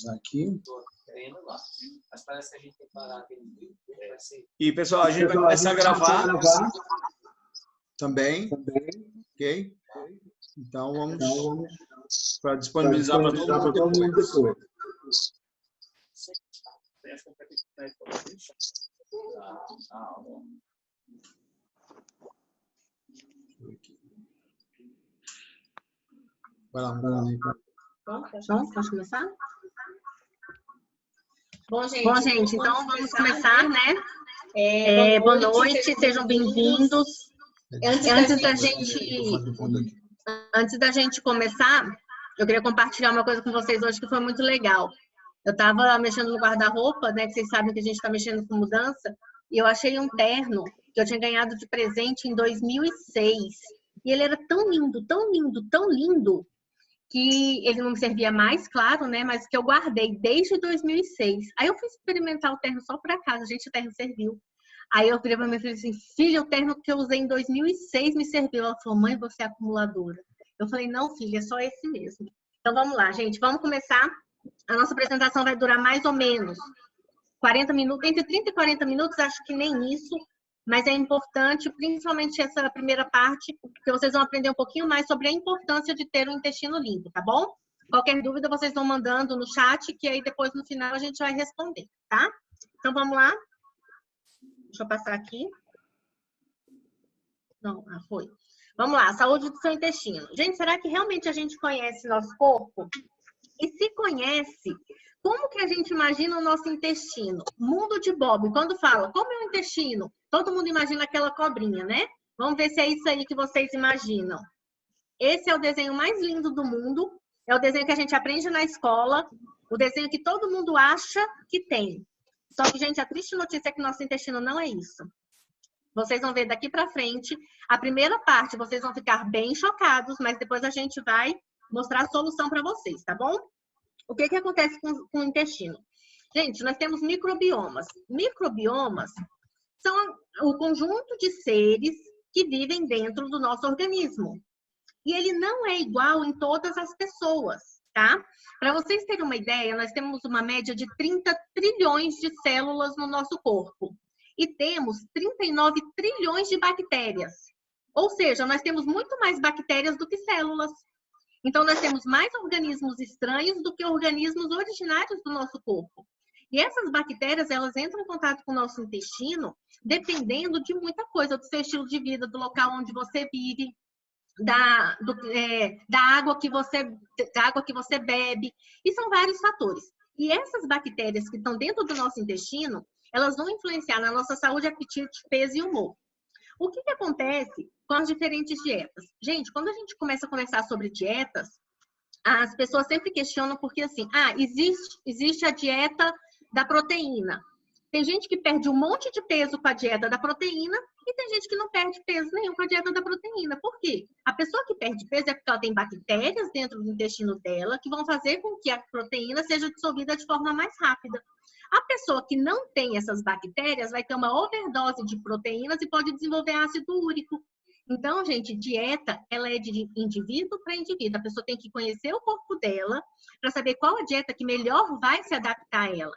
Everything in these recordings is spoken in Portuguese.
finalizar aqui. Mas parece que a gente tem que parar. E, pessoal, a gente vai começar a gravar também. Ok? Então, vamos para disponibilizar para todo mundo depois. Vai lá, Posso começar? Bom, gente, então vamos começar, né? Boa noite, sejam bem-vindos. Antes da gente começar, eu queria compartilhar uma coisa com vocês hoje que foi muito legal. Eu estava mexendo no guarda-roupa, né? Que vocês sabem que a gente está mexendo com mudança, e eu achei um terno que eu tinha ganhado de presente em 2006. E ele era tão lindo, tão lindo, tão lindo, que ele não me servia mais, claro, né? Mas que eu guardei desde 2006. Aí eu fui experimentar o terno só por acaso, gente, o terno serviu. Aí eu virei pra minha filha assim, filha, o terno que eu usei em 2006 me serviu. Ela falou, mãe, você é acumuladora. Eu falei, não, filha, é só esse mesmo. Então vamos lá, gente, vamos começar. A nossa apresentação vai durar mais ou menos 40 minutos, entre 30 e 40 minutos, acho que nem isso. Mas é importante, principalmente essa primeira parte, que vocês vão aprender um pouquinho mais sobre a importância de ter um intestino limpo, tá bom? Qualquer dúvida, vocês vão mandando no chat, que aí depois, no final, a gente vai responder, tá? Então, vamos lá. Deixa eu passar aqui. Não, foi. Vamos lá, saúde do seu intestino. Gente, será que realmente a gente conhece nosso corpo? E se conhece, como que a gente imagina o nosso intestino? Mundo de Bob, quando fala, como é o intestino? Todo mundo imagina aquela cobrinha, né? Vamos ver se é isso aí que vocês imaginam. Esse é o desenho mais lindo do mundo. É o desenho que a gente aprende na escola. O desenho que todo mundo acha que tem. Só que, gente, a triste notícia é que nosso intestino não é isso. Vocês vão ver daqui pra frente. A primeira parte, vocês vão ficar bem chocados, mas depois a gente vai mostrar a solução para vocês, tá bom? O que acontece com o intestino? Gente, nós temos microbiomas. Microbiomas são o conjunto de seres que vivem dentro do nosso organismo. E ele não é igual em todas as pessoas, tá? Para vocês terem uma ideia, nós temos uma média de 30 trilhões de células no nosso corpo. E temos 39 trilhões de bactérias. Ou seja, nós temos muito mais bactérias do que células. Então, nós temos mais organismos estranhos do que organismos originários do nosso corpo. E essas bactérias, elas entram em contato com o nosso intestino dependendo de muita coisa, do seu estilo de vida, do local onde você vive, da água que você bebe. E são vários fatores. E essas bactérias que estão dentro do nosso intestino, elas vão influenciar na nossa saúde, apetite, peso e humor. O que acontece com as diferentes dietas? Gente, quando a gente começa a conversar sobre dietas, as pessoas sempre questionam porque assim, existe a dieta da proteína. Tem gente que perde um monte de peso com a dieta da proteína e tem gente que não perde peso nenhum com a dieta da proteína. Por quê? A pessoa que perde peso é porque ela tem bactérias dentro do intestino dela que vão fazer com que a proteína seja dissolvida de forma mais rápida. A pessoa que não tem essas bactérias vai ter uma overdose de proteínas e pode desenvolver ácido úrico. Então, gente, dieta, ela é de indivíduo para indivíduo. A pessoa tem que conhecer o corpo dela para saber qual a dieta que melhor vai se adaptar a ela.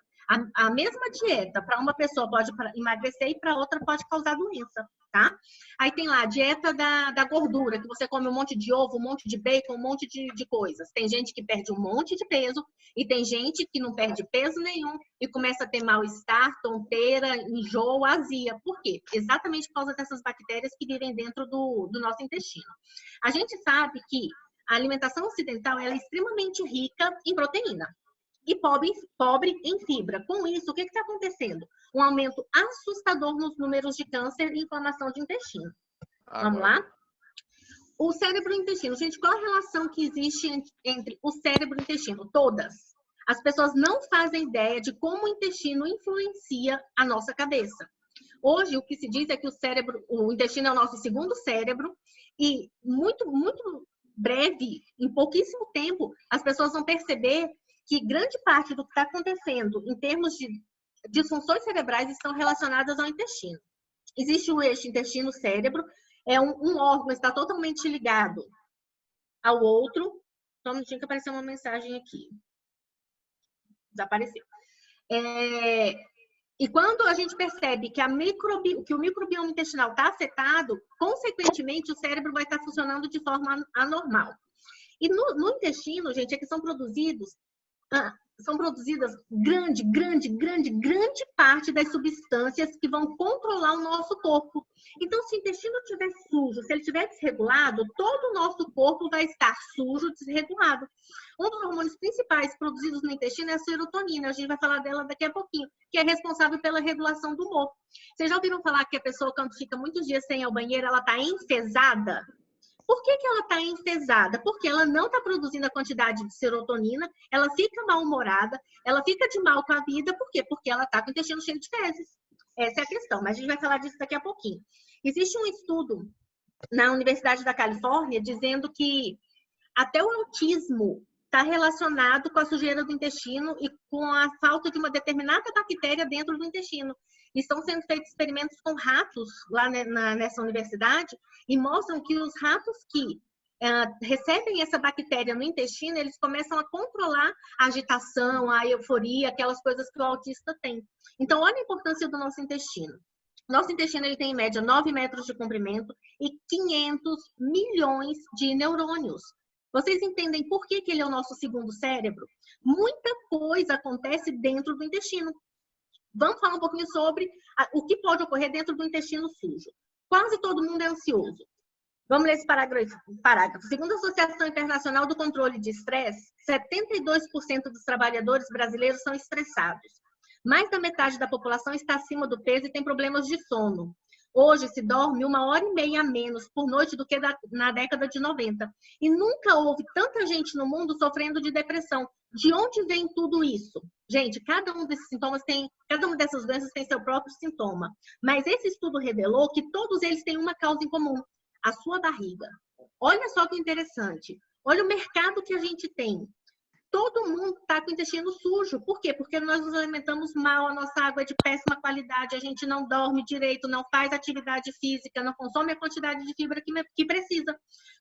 A mesma dieta para uma pessoa pode emagrecer e para outra pode causar doença, tá? Aí tem lá a dieta da gordura, que você come um monte de ovo, um monte de bacon, um monte de coisas. Tem gente que perde um monte de peso e tem gente que não perde peso nenhum e começa a ter mal-estar, tonteira, enjoo, azia. Por quê? Exatamente por causa dessas bactérias que vivem dentro do nosso intestino. A gente sabe que a alimentação ocidental ela é extremamente rica em proteína e pobre em fibra. Com isso, o que está acontecendo? Um aumento assustador nos números de câncer e inflamação de intestino. Vamos lá? O cérebro e o intestino. Gente, qual a relação que existe entre o cérebro e o intestino? Todas. As pessoas não fazem ideia de como o intestino influencia a nossa cabeça. Hoje, o que se diz é que o intestino é o nosso segundo cérebro e muito, muito breve, em pouquíssimo tempo, as pessoas vão perceber que grande parte do que está acontecendo em termos de disfunções cerebrais estão relacionadas ao intestino. Existe o eixo intestino-cérebro, é um órgão, está totalmente ligado ao outro. Só um minutinho que apareceu uma mensagem aqui. desapareceu. E quando a gente percebe que, que o microbioma intestinal está afetado, consequentemente, o cérebro vai estar funcionando de forma anormal. E no intestino, gente, é que são produzidas grande parte das substâncias que vão controlar o nosso corpo. Então, se o intestino estiver sujo, se ele estiver desregulado, todo o nosso corpo vai estar sujo, desregulado. Um dos hormônios principais produzidos no intestino é a serotonina. A gente vai falar dela daqui a pouquinho, que é responsável pela regulação do humor. Vocês já ouviram falar que a pessoa, quando fica muitos dias sem ir ao banheiro, ela está enfesada? Por que ela está enfesada? Porque ela não está produzindo a quantidade de serotonina, ela fica mal-humorada, ela fica de mal com a vida. Por quê? Porque ela está com o intestino cheio de fezes. Essa é a questão, mas a gente vai falar disso daqui a pouquinho. Existe um estudo na Universidade da Califórnia dizendo que até o autismo está relacionado com a sujeira do intestino e com a falta de uma determinada bactéria dentro do intestino. E estão sendo feitos experimentos com ratos lá nessa universidade e mostram que os ratos que recebem essa bactéria no intestino, eles começam a controlar a agitação, a euforia, aquelas coisas que o autista tem. Então, olha a importância do nosso intestino. Nosso intestino ele tem, em média, 9 metros de comprimento e 500 milhões de neurônios. Vocês entendem por que ele é o nosso segundo cérebro? Muita coisa acontece dentro do intestino. Vamos falar um pouquinho sobre o que pode ocorrer dentro do intestino sujo. Quase todo mundo é ansioso. Vamos ler esse parágrafo. Segundo a Associação Internacional do Controle de Estresse, 72% dos trabalhadores brasileiros são estressados. Mais da metade da população está acima do peso e tem problemas de sono. Hoje se dorme 1h30 a menos por noite do que na década de 90. E nunca houve tanta gente no mundo sofrendo de depressão. De onde vem tudo isso? Gente, cada uma dessas doenças tem seu próprio sintoma. Mas esse estudo revelou que todos eles têm uma causa em comum: a sua barriga. Olha só que interessante. Olha o mercado que a gente tem. Todo mundo está com o intestino sujo. Por quê? Porque nós nos alimentamos mal, a nossa água é de péssima qualidade, a gente não dorme direito, não faz atividade física, não consome a quantidade de fibra que precisa.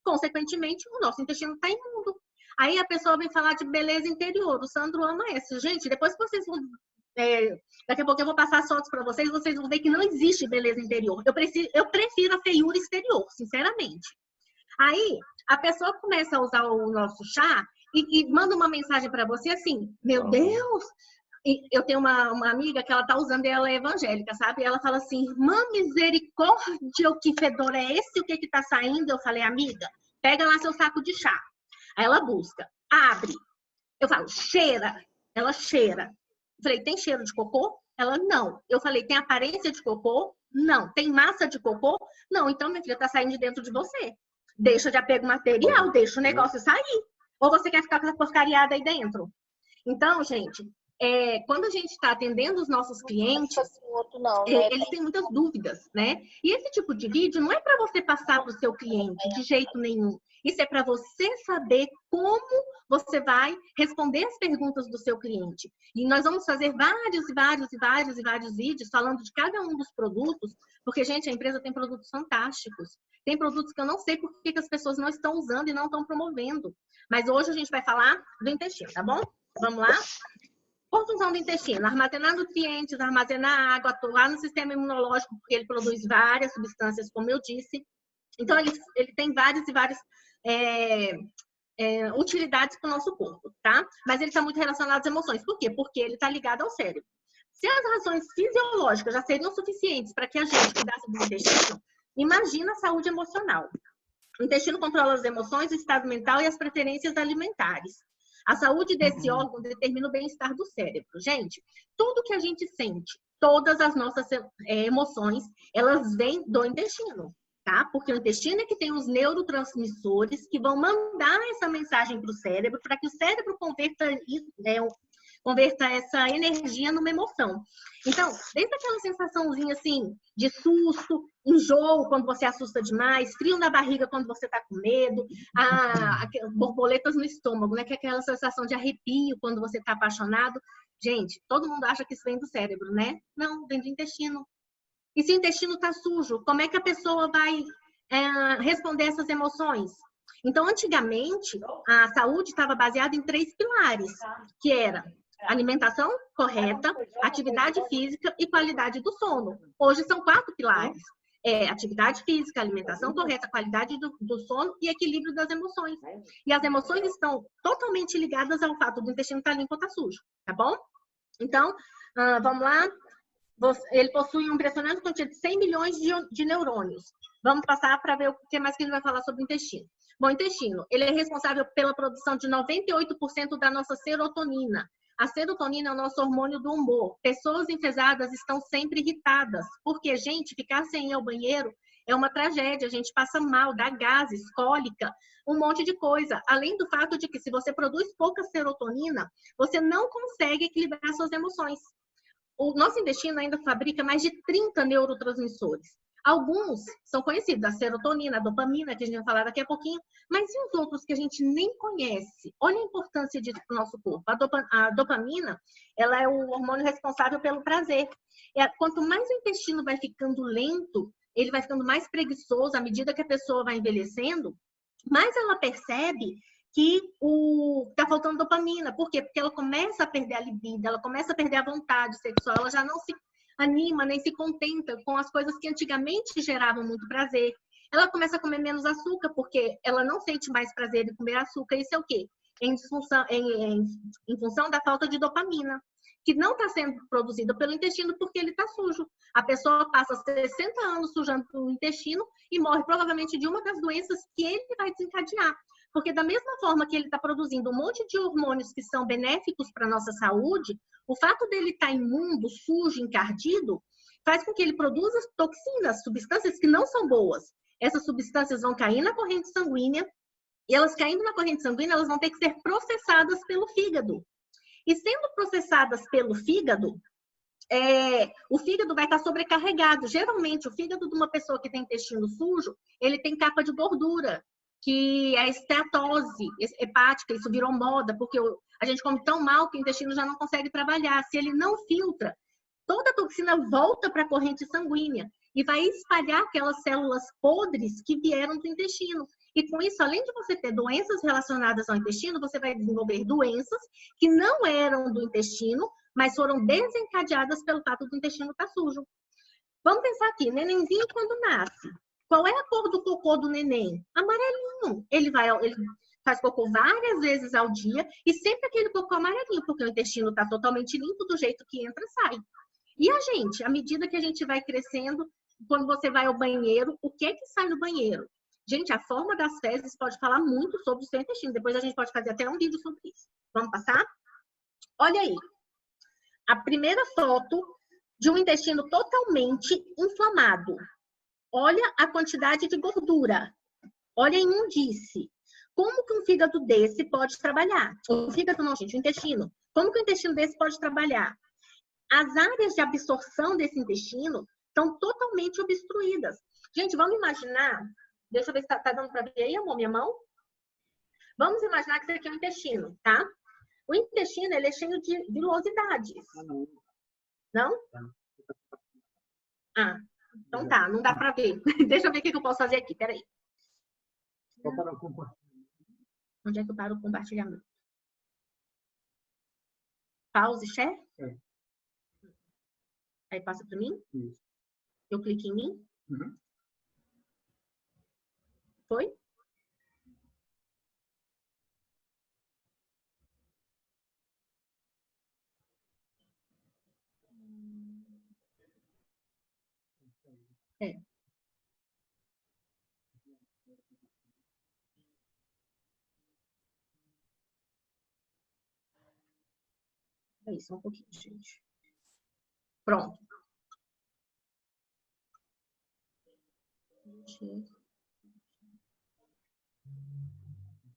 Consequentemente, o nosso intestino está imundo. Aí a pessoa vem falar de beleza interior. O Sandro ama essa. Gente, depois que vocês vão... daqui a pouco eu vou passar as fotos para vocês vão ver que não existe beleza interior. Eu prefiro a feiura exterior, sinceramente. Aí a pessoa começa a usar o nosso chá e manda uma mensagem para você assim: meu Deus! E eu tenho uma amiga que ela tá usando e ela é evangélica, sabe? E ela fala assim: irmã, misericórdia, o que fedor é esse? O que que tá saindo? Eu falei: amiga, pega lá seu saco de chá. Aí ela busca, abre. Eu falo: cheira. Ela cheira. Eu falei: tem cheiro de cocô? Ela: não. Eu falei: tem aparência de cocô? Não. Tem massa de cocô? Não. Então, minha filha, tá saindo de dentro de você. Deixa de apego material, deixa o negócio sair. Ou você quer ficar com essa porcariada aí dentro? Então, gente, quando a gente está atendendo os nossos clientes, eles têm muitas dúvidas, né? E esse tipo de vídeo não é para você passar para o seu cliente de jeito nenhum. Isso é para você saber como você vai responder as perguntas do seu cliente. E nós vamos fazer vários vídeos falando de cada um dos produtos, porque, gente, a empresa tem produtos fantásticos. Tem produtos que eu não sei por que as pessoas não estão usando e não estão promovendo. Mas hoje a gente vai falar do intestino, tá bom? Vamos lá? Qual a função do intestino? Armazenar nutrientes, armazenar água, atuar no sistema imunológico, porque ele produz várias substâncias, como eu disse. Então, ele tem várias utilidades para o nosso corpo, tá? Mas ele está muito relacionado às emoções. Por quê? Porque ele está ligado ao cérebro. Se as razões fisiológicas já seriam suficientes para que a gente cuidasse do intestino, imagina a saúde emocional. O intestino controla as emoções, o estado mental e as preferências alimentares. A saúde desse órgão determina o bem-estar do cérebro. Gente, tudo que a gente sente, todas as nossas emoções, elas vêm do intestino, tá? Porque o intestino é que tem os neurotransmissores que vão mandar essa mensagem para o cérebro, para que o cérebro converta essa energia numa emoção. Então, desde aquela sensaçãozinha assim, de susto, enjoo quando você assusta demais, frio na barriga quando você tá com medo, borboletas no estômago, né? Que é aquela sensação de arrepio quando você tá apaixonado. Gente, todo mundo acha que isso vem do cérebro, né? Não, vem do intestino. E se o intestino tá sujo, como é que a pessoa vai responder essas emoções? Então, antigamente, a saúde estava baseada em 3 pilares, que era alimentação correta, atividade física e qualidade do sono. Hoje são 4 pilares. Atividade física, alimentação correta, qualidade do sono e equilíbrio das emoções. E as emoções estão totalmente ligadas ao fato do intestino estar limpo ou estar sujo, tá bom? Então, vamos lá. Ele possui um impressionante quantia de 100 milhões de neurônios. Vamos passar para ver o que mais que ele vai falar sobre o intestino. Bom, o intestino, ele é responsável pela produção de 98% da nossa serotonina. A serotonina é o nosso hormônio do humor. Pessoas enfesadas estão sempre irritadas, porque, gente, ficar sem ir ao banheiro é uma tragédia. A gente passa mal, dá gases, cólica, um monte de coisa. Além do fato de que se você produz pouca serotonina, você não consegue equilibrar suas emoções. O nosso intestino ainda fabrica mais de 30 neurotransmissores. Alguns são conhecidos, a serotonina, a dopamina, que a gente vai falar daqui a pouquinho, mas e os outros que a gente nem conhece? Olha a importância disso para o nosso corpo. A dopamina, ela é o hormônio responsável pelo prazer. Quanto mais o intestino vai ficando lento, ele vai ficando mais preguiçoso à medida que a pessoa vai envelhecendo, mais ela percebe que está faltando dopamina. Por quê? Porque ela começa a perder a libido, ela começa a perder a vontade sexual, ela já não se anima, nem se contenta com as coisas que antigamente geravam muito prazer. Ela começa a comer menos açúcar, porque ela não sente mais prazer em comer açúcar. Isso é o quê? Em função da falta de dopamina, que não está sendo produzida pelo intestino porque ele está sujo. A pessoa passa 60 anos sujando o intestino e morre provavelmente de uma das doenças que ele vai desencadear. Porque da mesma forma que ele está produzindo um monte de hormônios que são benéficos para a nossa saúde, o fato dele estar imundo, sujo, encardido, faz com que ele produza toxinas, substâncias que não são boas. Essas substâncias vão cair na corrente sanguínea, e elas caindo na corrente sanguínea, elas vão ter que ser processadas pelo fígado. E sendo processadas pelo fígado, o fígado vai estar sobrecarregado. Geralmente, o fígado de uma pessoa que tem intestino sujo, ele tem capa de gordura, que é a esteatose hepática. Isso virou moda, porque a gente come tão mal que o intestino já não consegue trabalhar. Se ele não filtra, toda a toxina volta para a corrente sanguínea e vai espalhar aquelas células podres que vieram do intestino. E com isso, além de você ter doenças relacionadas ao intestino, você vai desenvolver doenças que não eram do intestino, mas foram desencadeadas pelo fato do intestino estar sujo. Vamos pensar aqui, nenenzinho quando nasce. Qual é a cor do cocô do neném? Amarelinho. Ele faz cocô várias vezes ao dia e sempre aquele cocô amarelinho, porque o intestino está totalmente limpo, do jeito que entra, sai. E a gente, à medida que a gente vai crescendo, quando você vai ao banheiro, o que é que sai no banheiro? Gente, a forma das fezes pode falar muito sobre o seu intestino. Depois a gente pode fazer até um vídeo sobre isso. Vamos passar? Olha aí. A primeira foto de um intestino totalmente inflamado. Olha a quantidade de gordura. Olha a imundície. Como que um fígado desse pode trabalhar? O fígado não, gente, o intestino. Como que o intestino desse pode trabalhar? As áreas de absorção desse intestino estão totalmente obstruídas. Gente, vamos imaginar... Deixa eu ver se tá dando para ver aí, amor, minha mão. Vamos imaginar que isso aqui é o intestino, tá? O intestino, ele é cheio de vilosidades. Não? Ah, então tá, não dá para ver. Deixa eu ver o que eu posso fazer aqui, peraí. Onde é que eu paro o compartilhamento? Pause, share? É. Aí passa para mim? Isso. Eu clico em mim? Uhum. Foi? É. É isso, um pouquinho, gente. Pronto.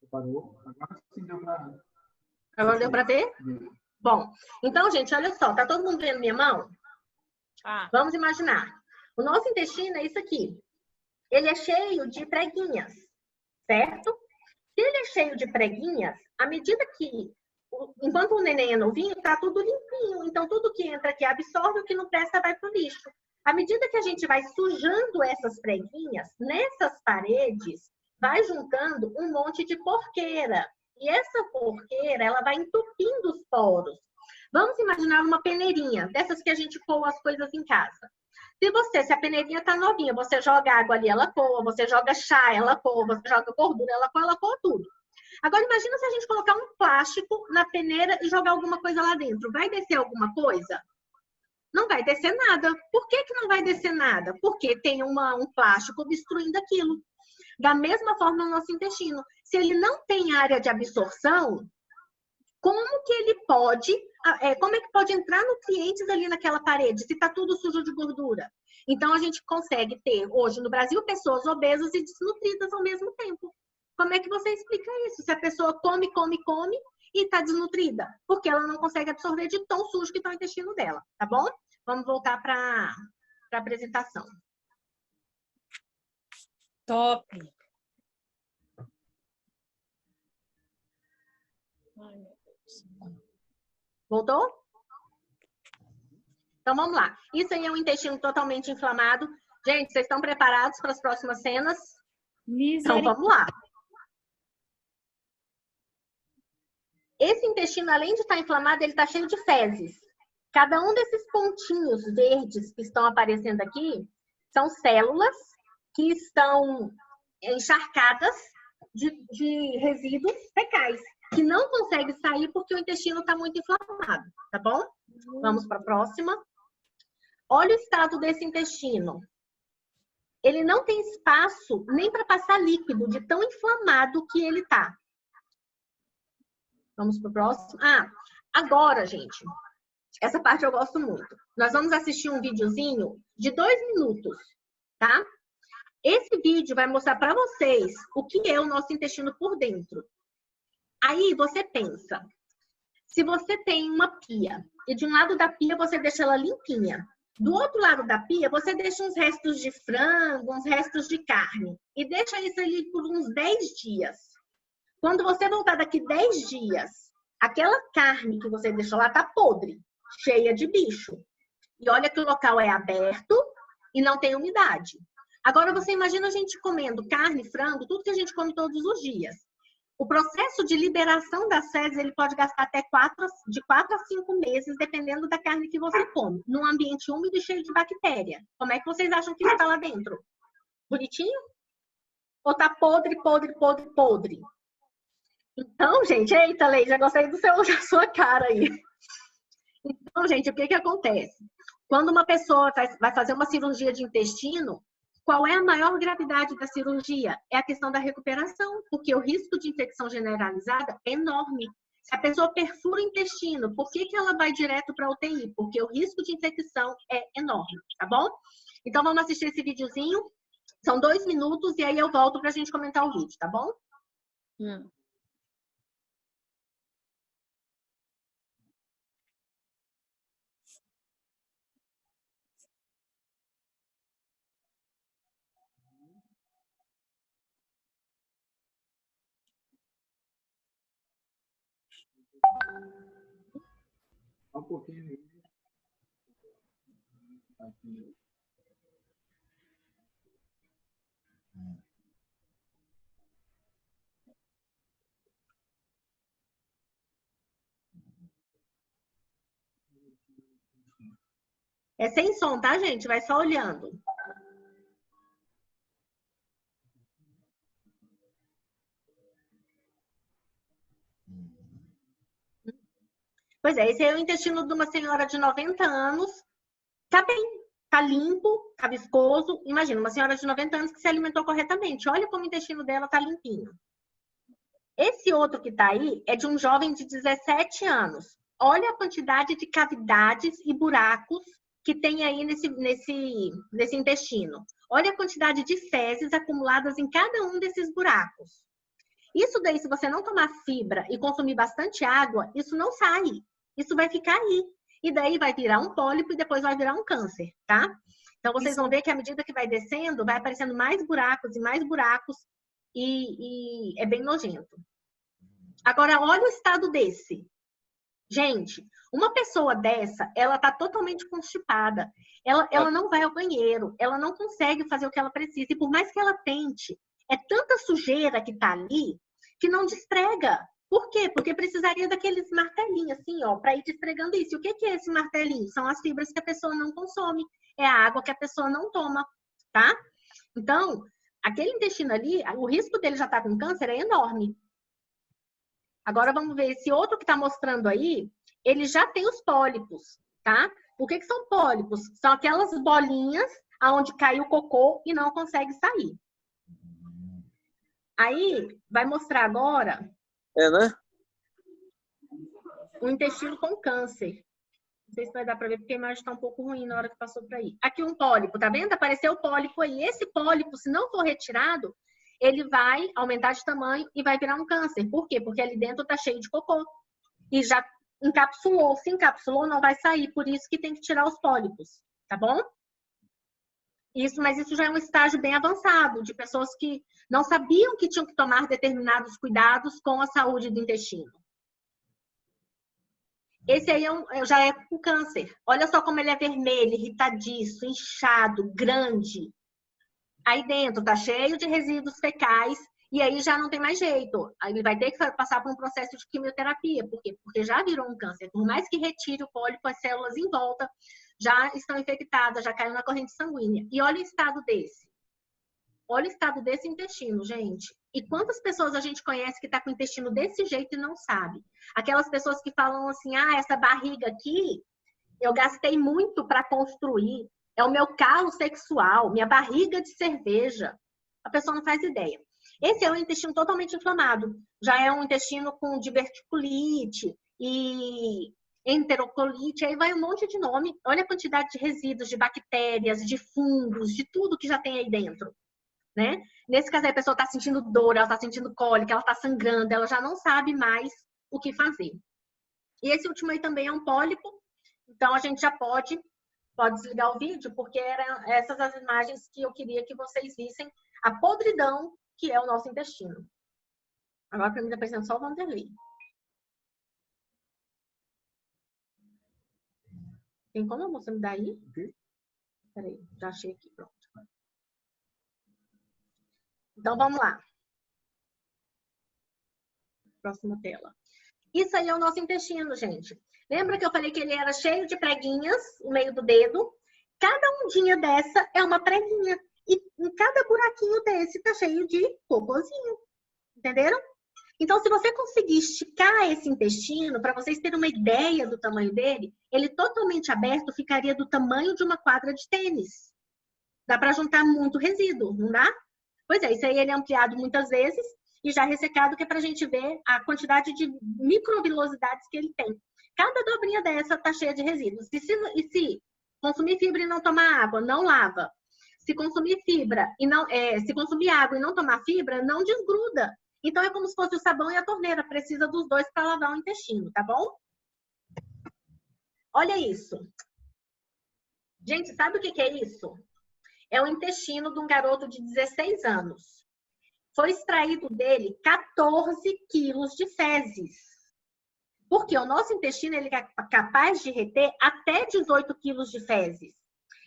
Parou. Agora sim deu para... Agora deu para ver? Bom, então, gente, olha só. Tá todo mundo vendo minha mão? Vamos imaginar. O nosso intestino é isso aqui. Ele é cheio de preguinhas, certo? Se ele é cheio de preguinhas, à medida que... Enquanto o neném é novinho, tá tudo limpinho. Então, tudo que entra aqui absorve, o que não presta vai pro lixo. À medida que a gente vai sujando essas preguinhas, nessas paredes, vai juntando um monte de porqueira. E essa porqueira, ela vai entupindo os poros. Vamos imaginar uma peneirinha, dessas que a gente coa as coisas em casa. Se a peneirinha tá novinha, você joga água ali, ela coa, você joga chá, ela coa, você joga gordura, ela coa tudo. Agora, imagina se a gente colocar um plástico na peneira e jogar alguma coisa lá dentro. Vai descer alguma coisa? Não vai descer nada. Por que não vai descer nada? Porque tem um plástico obstruindo aquilo. Da mesma forma no nosso intestino. Se ele não tem área de absorção, como é que pode entrar nutrientes ali naquela parede, se está tudo sujo de gordura? Então, a gente consegue ter, hoje no Brasil, pessoas obesas e desnutridas ao mesmo tempo. Como é que você explica isso? Se a pessoa come e está desnutrida, porque ela não consegue absorver de tão sujo que está o intestino dela, tá bom? Vamos voltar para a apresentação. Top. Ai, meu Deus. Voltou? Então, vamos lá. Isso aí é um intestino totalmente inflamado. Gente, vocês estão preparados para as próximas cenas? Então, vamos lá. Esse intestino, além de estar inflamado, ele está cheio de fezes. Cada um desses pontinhos verdes que estão aparecendo aqui são células que estão encharcadas de resíduos fecais, que não consegue sair porque o intestino está muito inflamado, tá bom? Vamos para a próxima. Olha o estado desse intestino. Ele não tem espaço nem para passar líquido, de tão inflamado que ele está. Vamos para o próximo. Agora, gente, essa parte eu gosto muito. Nós vamos assistir um videozinho de 2 minutos, tá? Esse vídeo vai mostrar para vocês o que é o nosso intestino por dentro. Aí você pensa, se você tem uma pia e de um lado da pia você deixa ela limpinha, do outro lado da pia você deixa uns restos de frango, uns restos de carne e deixa isso ali por uns 10 dias. Quando você voltar daqui 10 dias, aquela carne que você deixou lá tá podre, cheia de bicho. E olha que o local é aberto e não tem umidade. Agora você imagina a gente comendo carne, frango, tudo que a gente come todos os dias. O processo de liberação das fezes, ele pode gastar até de 4 a 5 meses, dependendo da carne que você come, num ambiente úmido e cheio de bactéria. Como é que vocês acham que está lá dentro? Bonitinho? Ou tá podre, podre, podre, podre? Então, gente, eita, Lei, já gostei da sua cara aí. Então, gente, o que acontece? Quando uma pessoa vai fazer uma cirurgia de intestino, qual é a maior gravidade da cirurgia? É a questão da recuperação, porque o risco de infecção generalizada é enorme. Se a pessoa perfura o intestino, por que ela vai direto para a UTI? Porque o risco de infecção é enorme, tá bom? Então, vamos assistir esse videozinho. São 2 minutos e aí eu volto para a gente comentar o vídeo, tá bom? Um pouquinho aí. Aqui. É sem som, tá, gente? Vai só olhando. Pois é, esse é o intestino de uma senhora de 90 anos. Tá bem, tá limpo, tá viscoso. Imagina, uma senhora de 90 anos que se alimentou corretamente. Olha como o intestino dela tá limpinho. Esse outro que tá aí é de um jovem de 17 anos. Olha a quantidade de cavidades e buracos que tem aí nesse intestino. Olha a quantidade de fezes acumuladas em cada um desses buracos. Isso daí, se você não tomar fibra e consumir bastante água, isso não sai. Isso vai ficar aí. E daí vai virar um pólipo e depois vai virar um câncer, tá? Então, vocês vão ver que à medida que vai descendo, vai aparecendo mais buracos e mais buracos e é bem nojento. Agora, olha o estado desse. Gente, uma pessoa dessa, ela tá totalmente constipada. Ela não vai ao banheiro, ela não consegue fazer o que ela precisa. E por mais que ela tente, é tanta sujeira que tá ali que não desprega. Por quê? Porque precisaria daqueles martelinhos, assim, ó, para ir esfregando isso. E o que é esse martelinho? São as fibras que a pessoa não consome. É a água que a pessoa não toma, tá? Então, aquele intestino ali, o risco dele já estar com câncer é enorme. Agora, vamos ver esse outro que está mostrando aí, ele já tem os pólipos, tá? O que são pólipos? São aquelas bolinhas aonde cai o cocô e não consegue sair. Aí, vai mostrar agora Né? o intestino com câncer. Não sei se vai dar para ver, porque a imagem está um pouco ruim na hora que passou para aí. Aqui um pólipo, tá vendo? Apareceu o pólipo aí. Esse pólipo, se não for retirado, ele vai aumentar de tamanho e vai virar um câncer. Por quê? Porque ali dentro tá cheio de cocô. E já encapsulou. Se encapsulou, não vai sair. Por isso que tem que tirar os pólipos, tá bom? Mas isso já é um estágio bem avançado, de pessoas que não sabiam que tinham que tomar determinados cuidados com a saúde do intestino. Esse aí já é com câncer. Olha só como ele é vermelho, irritadiço, inchado, grande. Aí dentro tá cheio de resíduos fecais e aí já não tem mais jeito. Aí ele vai ter que passar por um processo de quimioterapia. Por quê? Porque já virou um câncer. Por mais que retire o pólipo, as células em volta já estão infectadas, já caiu na corrente sanguínea. E olha o estado desse. Olha o estado desse intestino, gente. E quantas pessoas a gente conhece que está com o intestino desse jeito e não sabe? Aquelas pessoas que falam assim, essa barriga aqui, eu gastei muito para construir. É o meu calo sexual, minha barriga de cerveja. A pessoa não faz ideia. Esse é um intestino totalmente inflamado. Já é um intestino com diverticulite e enterocolite. Aí vai um monte de nome. Olha a quantidade de resíduos, de bactérias, de fungos, de tudo que já tem aí dentro. Né? Nesse caso, a pessoa está sentindo dor, ela está sentindo cólica, ela está sangrando, ela já não sabe mais o que fazer. E esse último aí também é um pólipo. Então, a gente já pode desligar o vídeo, porque eram essas as imagens que eu queria que vocês vissem a podridão que é o nosso intestino. Agora, para mim, está parecendo só o Vanderlei. Tem como você me dar aí? Peraí, já achei aqui, pronto. Então, vamos lá. Próxima tela. Isso aí é o nosso intestino, gente. Lembra que eu falei que ele era cheio de preguinhas no meio do dedo? Cada ondinha dessa é uma preguinha. E em cada buraquinho desse tá cheio de cocôzinho. Entenderam? Então, se você conseguir esticar esse intestino, para vocês terem uma ideia do tamanho dele, ele totalmente aberto ficaria do tamanho de uma quadra de tênis. Dá para juntar muito resíduo, não dá? Pois é, isso aí ele é ampliado muitas vezes e já ressecado, que é para a gente ver a quantidade de microvilosidades que ele tem. Cada dobrinha dessa está cheia de resíduos. E se consumir fibra e não tomar água, não lava. Se consumir fibra e não, se consumir água e não tomar fibra, não desgruda. Então é como se fosse o sabão e a torneira. Precisa dos dois para lavar o intestino, tá bom? Olha isso. Gente, sabe o que é isso? É o intestino de um garoto de 16 anos. Foi extraído dele 14 quilos de fezes. Porque o nosso intestino ele é capaz de reter até 18 quilos de fezes.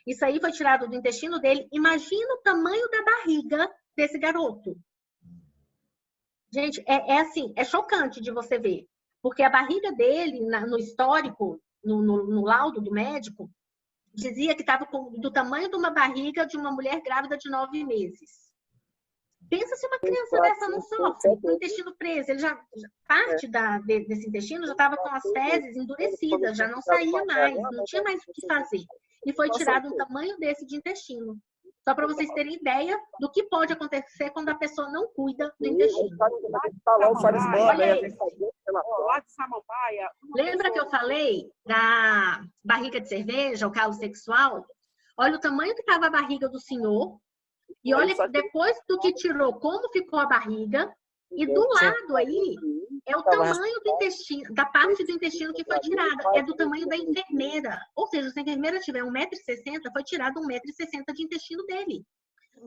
Isso aí foi tirado do intestino dele. Imagina o tamanho da barriga desse garoto. Gente, assim, é chocante de você ver. Porque a barriga dele, no histórico, no laudo do médico, dizia que estava do tamanho de uma barriga de uma mulher grávida de 9 meses. Pensa se uma criança dessa não sofre, com o intestino preso. Ele parte desse intestino já estava com as fezes endurecidas, já não saía mais, não tinha mais o que fazer. E foi tirado um tamanho desse de intestino. Só para vocês terem ideia do que pode acontecer quando a pessoa não cuida do intestino. Olha esse. Lembra que eu falei da barriga de cerveja, o calo sexual? Olha o tamanho que estava a barriga do senhor. E olha, depois do que tirou, como ficou a barriga. E do lado aí, é o tamanho do intestino, da parte do intestino que foi tirada. É do tamanho da enfermeira. Ou seja, se a enfermeira tiver 1,60 m, foi tirado 1,60 m de intestino dele.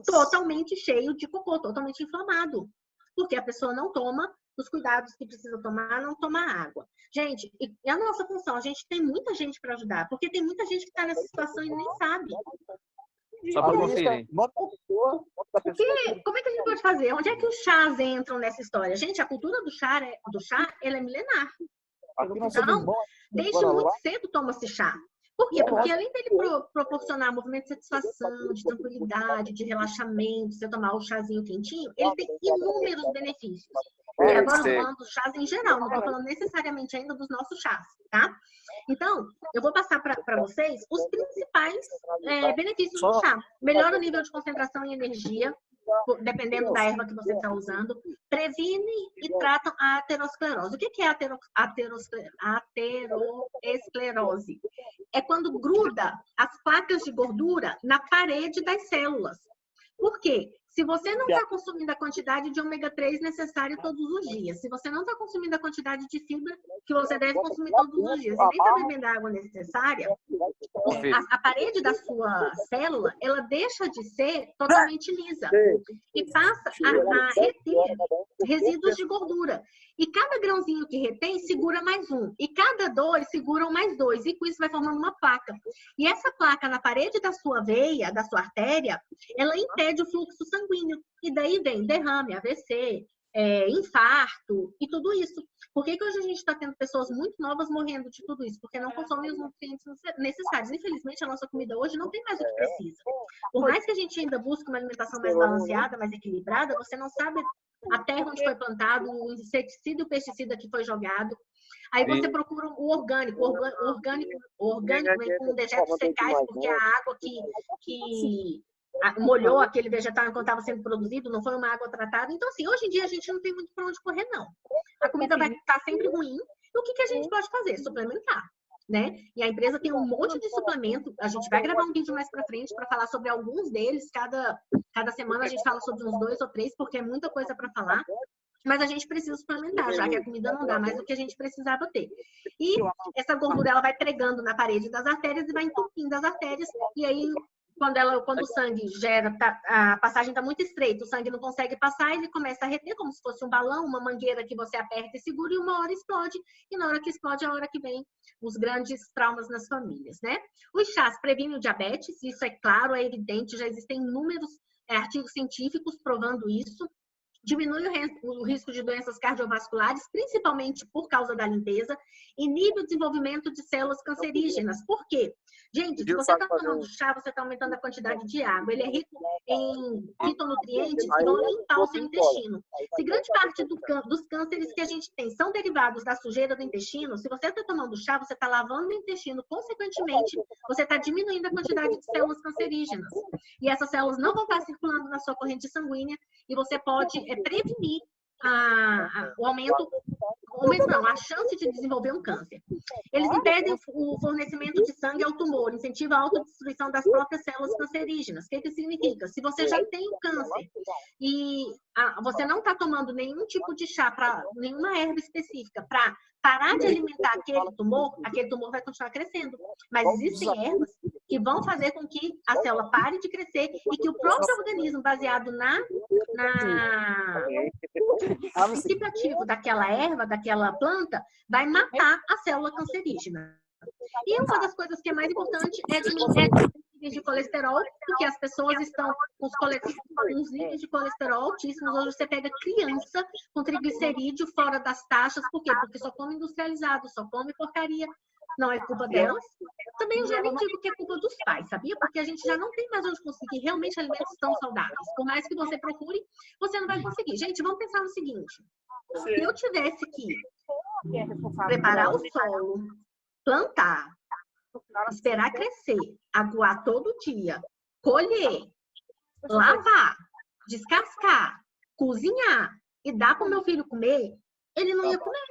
Totalmente cheio de cocô, totalmente inflamado. Porque a pessoa não toma os cuidados que precisa tomar, não toma água. Gente, e a nossa função? A gente tem muita gente para ajudar. Porque tem muita gente que está nessa situação e nem sabe. Só para vocês, hein? Porque, como é que a gente pode fazer? Onde é que os chás entram nessa história? Gente, a cultura do chá, ela é milenar. Então, desde muito cedo toma-se chá. Por quê? Porque além dele proporcionar movimento de satisfação, de tranquilidade, de relaxamento, você tomar o chazinho quentinho, ele tem inúmeros benefícios. E agora eu estou falando dos chás em geral, não estou falando necessariamente ainda dos nossos chás, tá? Então, eu vou passar para vocês os principais benefícios do chá. Melhora o nível de concentração e energia, dependendo da erva que você está usando. Previne e trata a aterosclerose. O que é a aterosclerose? É quando gruda as placas de gordura na parede das células. Por quê? Se você não está consumindo a quantidade de ômega 3 necessária todos os dias, se você não está consumindo a quantidade de fibra que você deve consumir todos os dias, e nem está bebendo a água necessária, a parede da sua célula, ela deixa de ser totalmente lisa e passa a reter resíduos de gordura. E cada grãozinho que retém, segura mais um. E cada dois, seguram mais dois. E com isso vai formando uma placa. E essa placa na parede da sua veia, da sua artéria, ela impede o fluxo sanguíneo. E daí vem derrame, AVC, infarto e tudo isso. Por que hoje a gente está tendo pessoas muito novas morrendo de tudo isso? Porque não consomem os nutrientes necessários. Infelizmente, a nossa comida hoje não tem mais o que precisa. Por mais que a gente ainda busque uma alimentação mais balanceada, mais equilibrada, você não sabe a terra onde foi plantado, o inseticida e o pesticida que foi jogado. Aí você procura o orgânico. O orgânico vem com dejetos fecais, porque a água que molhou aquele vegetal enquanto estava sendo produzido, não foi uma água tratada. Então, assim, hoje em dia a gente não tem muito para onde correr, não. A comida vai estar sempre ruim. E o que a gente pode fazer? Suplementar, né? E a empresa tem um monte de suplemento. A gente vai gravar um vídeo mais para frente para falar sobre alguns deles. Cada semana a gente fala sobre uns 2 ou 3, porque é muita coisa para falar. Mas a gente precisa suplementar, já que a comida não dá mais do que a gente precisava ter. E essa gordura, ela vai pregando na parede das artérias e vai entupindo as artérias. E aí, quando o sangue a passagem está muito estreita, o sangue não consegue passar, ele começa a reter como se fosse um balão, uma mangueira que você aperta e segura, e uma hora explode. E na hora que explode, é a hora que vem os grandes traumas nas famílias, né? Os chás previnem o diabetes, isso é claro, é evidente, já existem inúmeros artigos científicos provando isso. Diminui o risco de doenças cardiovasculares, principalmente por causa da limpeza, inibe o desenvolvimento de células cancerígenas. Por quê? Gente, se você está tomando chá, você está aumentando a quantidade de água. Ele é rico em fitonutrientes que vão limpar o seu intestino. Se grande parte dos cânceres que a gente tem são derivados da sujeira do intestino, se você está tomando chá, você está lavando o intestino, consequentemente, você está diminuindo a quantidade de células cancerígenas. E essas células não vão estar circulando na sua corrente sanguínea e você pode prevenir a chance de desenvolver um câncer. Eles impedem o fornecimento de sangue ao tumor, incentivam a autodestruição das próprias células cancerígenas. O que significa? Se você já tem um câncer e você não está tomando nenhum tipo de chá, nenhuma erva específica para parar de alimentar aquele tumor vai continuar crescendo. Mas existem ervas que vão fazer com que a célula pare de crescer e que o próprio organismo, baseado no princípio ativo daquela erva, daquela planta, vai matar a célula cancerígena. E uma das coisas que é mais importante é diminuir os níveis de colesterol, porque as pessoas estão com os níveis de colesterol altíssimos. Hoje você pega criança com triglicerídeo fora das taxas. Por quê? Porque só come industrializado, só come porcaria. Não é culpa delas. Também eu já nem digo que é culpa dos pais, sabia? Porque a gente já não tem mais onde conseguir realmente alimentos tão saudáveis. Por mais que você procure, você não vai conseguir. Gente, vamos pensar no seguinte. Se eu tivesse que preparar o solo, plantar, esperar crescer, aguar todo dia, colher, lavar, descascar, cozinhar e dar para o meu filho comer, ele não ia comer.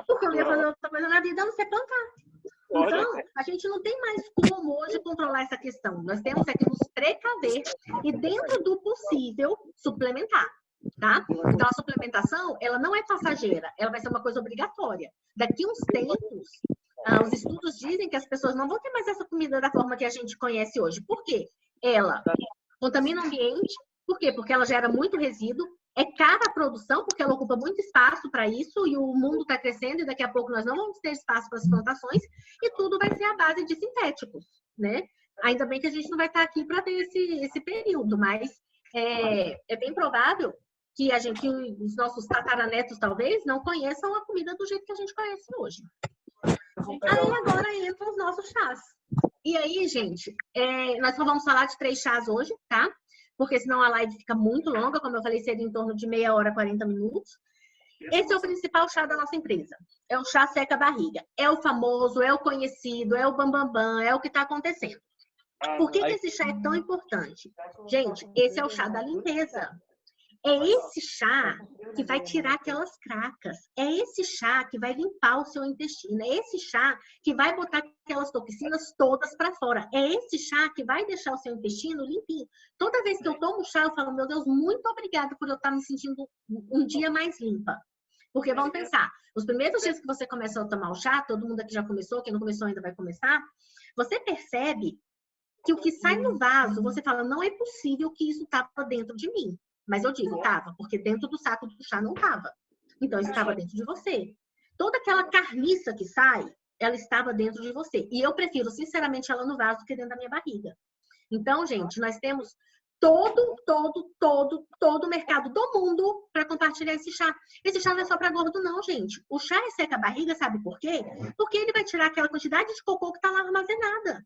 Porque eu ia fazer outra coisa na vida, a não ser plantar. Então, a gente não tem mais como hoje controlar essa questão. Nós temos que nos precaver e, dentro do possível, suplementar. Tá? Então, a suplementação, ela não é passageira, ela vai ser uma coisa obrigatória. Daqui uns tempos, os estudos dizem que as pessoas não vão ter mais essa comida da forma que a gente conhece hoje. Por quê? Ela contamina o ambiente. Por quê? Porque ela gera muito resíduo. É cara a produção, porque ela ocupa muito espaço para isso, e o mundo está crescendo, e daqui a pouco nós não vamos ter espaço para as plantações, e tudo vai ser à base de sintéticos, né? Ainda bem que a gente não vai estar aqui para ter esse período, mas é bem provável que que os nossos tataranetos, talvez, não conheçam a comida do jeito que a gente conhece hoje. Aí agora entram os nossos chás. E aí, gente, nós só vamos falar de 3 chás hoje, tá? Porque senão a live fica muito longa, como eu falei, seria em torno de meia hora, 40 minutos. Esse é o principal chá da nossa empresa. É o chá seca barriga. É o famoso, é o conhecido, é o bambambam, é o que está acontecendo. Por que esse chá é tão importante? Gente, esse é o chá da limpeza. É esse chá que vai tirar aquelas cracas. É esse chá que vai limpar o seu intestino. É esse chá que vai botar aquelas toxinas todas para fora. É esse chá que vai deixar o seu intestino limpinho. Toda vez que eu tomo chá, eu falo, meu Deus, muito obrigada por eu estar me sentindo um dia mais limpa. Porque vamos pensar, os primeiros dias que você começa a tomar o chá, todo mundo aqui já começou, quem não começou ainda vai começar, você percebe que o que sai no vaso, você fala, não é possível que isso estava dentro de mim. Mas eu digo, estava, porque dentro do saco do chá não estava. Então, isso estava dentro de você. Toda aquela carniça que sai, ela estava dentro de você. E eu prefiro, sinceramente, ela no vaso do que dentro da minha barriga. Então, gente, nós temos todo o mercado do mundo para compartilhar esse chá. Esse chá não é só para gordo, não, gente. O chá é seca a barriga, sabe por quê? Porque ele vai tirar aquela quantidade de cocô que está lá armazenada.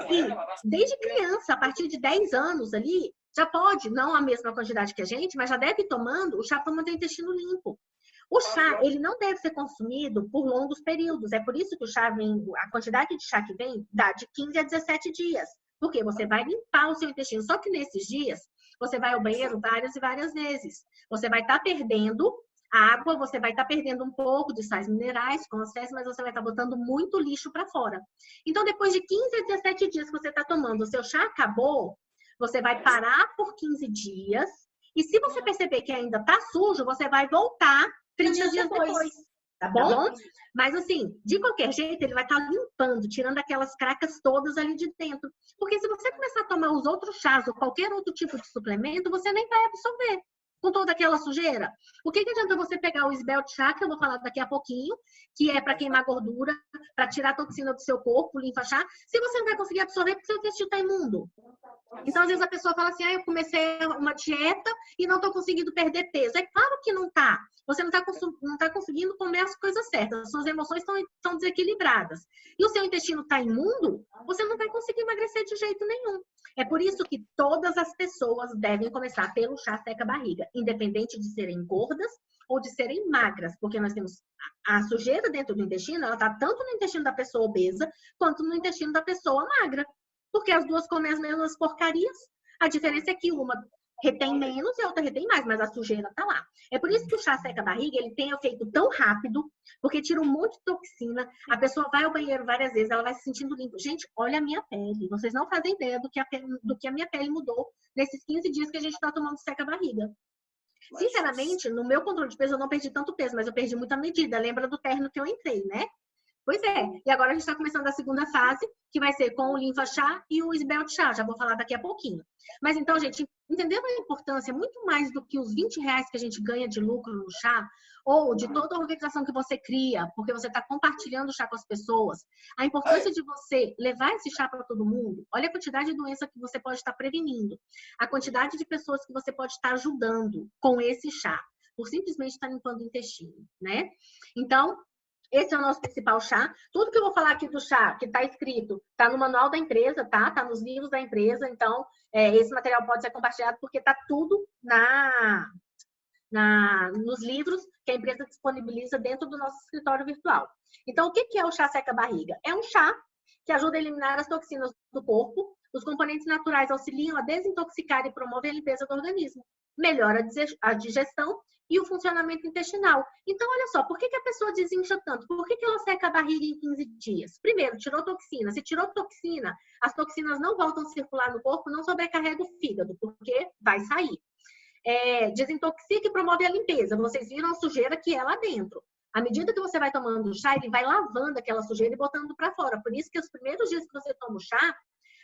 E desde criança, a partir de 10 anos ali, já pode, não a mesma quantidade que a gente, mas já deve ir tomando o chá para manter o intestino limpo. O chá, ele não deve ser consumido por longos períodos. É por isso que o chá vem, a quantidade de chá que vem dá de 15 a 17 dias. Porque você vai limpar o seu intestino. Só que nesses dias, você vai ao banheiro várias e várias vezes. Você vai estar perdendo água, você vai estar perdendo um pouco de sais minerais com as fezes, mas você vai estar botando muito lixo para fora. Então, depois de 15 a 17 dias que você está tomando, o seu chá acabou, você vai parar por 15 dias. E se você perceber que ainda está sujo, você vai voltar 30 dias depois. Tá bom? Mas assim, de qualquer jeito, ele vai estar limpando, tirando aquelas cracas todas ali de dentro. Porque se você começar a tomar os outros chás ou qualquer outro tipo de suplemento, você nem vai absorver com toda aquela sujeira. O que adianta você pegar o Svelte chá, que eu vou falar daqui a pouquinho, que é para queimar gordura, para tirar a toxina do seu corpo, limpa chá, se você não vai conseguir absorver porque seu intestino está imundo. Então, às vezes a pessoa fala assim, eu comecei uma dieta e não estou conseguindo perder peso. É claro que não está. Você não está conseguindo comer as coisas certas. Suas emoções estão desequilibradas. E o seu intestino está imundo, você não vai conseguir emagrecer de jeito nenhum. É por isso que todas as pessoas devem começar pelo chá seca barriga, independente de serem gordas ou de serem magras, porque nós temos a sujeira dentro do intestino, ela está tanto no intestino da pessoa obesa quanto no intestino da pessoa magra, porque as duas comem as mesmas porcarias. A diferença é que uma retém menos e a outra retém mais, mas a sujeira está lá. É por isso que o chá seca barriga, ele tem efeito tão rápido, porque tira um monte de toxina, a pessoa vai ao banheiro várias vezes, ela vai se sentindo limpa. Gente, olha a minha pele, vocês não fazem ideia do que a minha pele mudou nesses 15 dias que a gente está tomando seca barriga. Sinceramente, no meu controle de peso, eu não perdi tanto peso, mas eu perdi muita medida. Lembra do terno que eu entrei, né? Pois é. E agora a gente está começando a segunda fase, que vai ser com o Linfa Chá e o Svelte Chá. Já vou falar daqui a pouquinho. Mas então, gente, entendendo a importância, muito mais do que os R$20 que a gente ganha de lucro no chá, ou de toda a organização que você cria, porque você está compartilhando o chá com as pessoas, a importância de você levar esse chá para todo mundo, olha a quantidade de doença que você pode estar prevenindo, a quantidade de pessoas que você pode estar ajudando com esse chá, por simplesmente estar limpando o intestino, né? Então, esse é o nosso principal chá. Tudo que eu vou falar aqui do chá, que está escrito, está no manual da empresa, tá? Está nos livros da empresa. Então, esse material pode ser compartilhado porque está tudo nos livros que a empresa disponibiliza dentro do nosso escritório virtual. Então, o que é o chá seca barriga? É um chá que ajuda a eliminar as toxinas do corpo. Os componentes naturais auxiliam a desintoxicar e promover a limpeza do organismo. Melhora a digestão e o funcionamento intestinal. Então, olha só, por que a pessoa desincha tanto? Por que ela seca a barriga em 15 dias? Primeiro, tirou toxina. Se tirou toxina, as toxinas não voltam a circular no corpo, não sobrecarrega o fígado, porque vai sair. Desintoxica e promove a limpeza. Vocês viram a sujeira que é lá dentro. À medida que você vai tomando o chá, ele vai lavando aquela sujeira e botando para fora. Por isso que os primeiros dias que você toma o chá,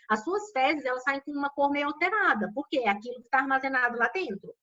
as suas fezes, elas saem com uma cor meio alterada. Por quê? É aquilo que está armazenado lá dentro.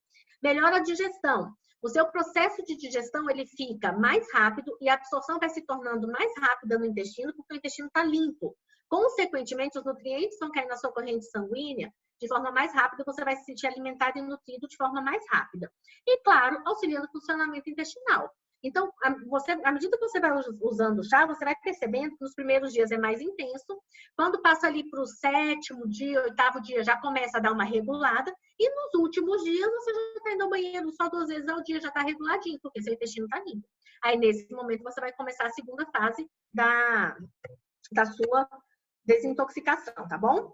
Melhora a digestão. O seu processo de digestão, ele fica mais rápido e a absorção vai se tornando mais rápida no intestino, porque o intestino está limpo. Consequentemente, os nutrientes vão cair na sua corrente sanguínea de forma mais rápida, você vai se sentir alimentado e nutrido de forma mais rápida. E, claro, auxiliando o funcionamento intestinal. Então, à medida que você vai usando o chá, você vai percebendo que nos primeiros dias é mais intenso. Quando passa ali para o 7º dia, 8º dia, já começa a dar uma regulada. E nos últimos dias, você já está indo ao banheiro só 2 vezes ao dia, já está reguladinho, porque seu intestino está limpo. Aí, nesse momento, você vai começar a segunda fase da sua desintoxicação, tá bom?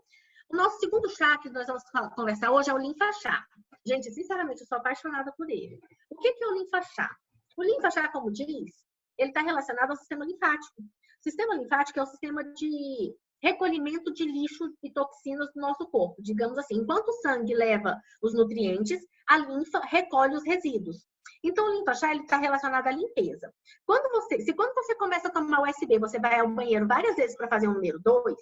O nosso segundo chá que nós vamos conversar hoje é o linfa-chá. Gente, sinceramente, eu sou apaixonada por ele. O que é o linfa-chá? O linfa-chá, como diz, ele está relacionado ao sistema linfático. O sistema linfático é o sistema de recolhimento de lixo e toxinas do nosso corpo. Digamos assim, enquanto o sangue leva os nutrientes, a linfa recolhe os resíduos. Então, o linfa-chá está relacionado à limpeza. Quando você começa a tomar o USB, você vai ao banheiro várias vezes para fazer o número 2.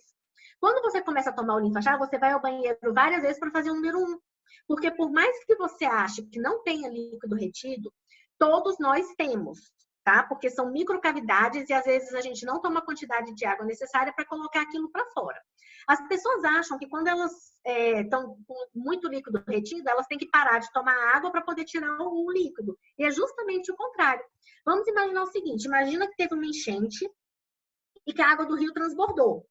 Quando você começa a tomar o linfa-chá, você vai ao banheiro várias vezes para fazer o número 1. Porque por mais que você ache que não tenha líquido retido, todos nós temos, tá? Porque são microcavidades e às vezes a gente não toma a quantidade de água necessária para colocar aquilo para fora. As pessoas acham que quando elas estão com muito líquido retido, elas têm que parar de tomar água para poder tirar o líquido. E é justamente o contrário. Vamos imaginar o seguinte, imagina que teve uma enchente e que a água do rio transbordou.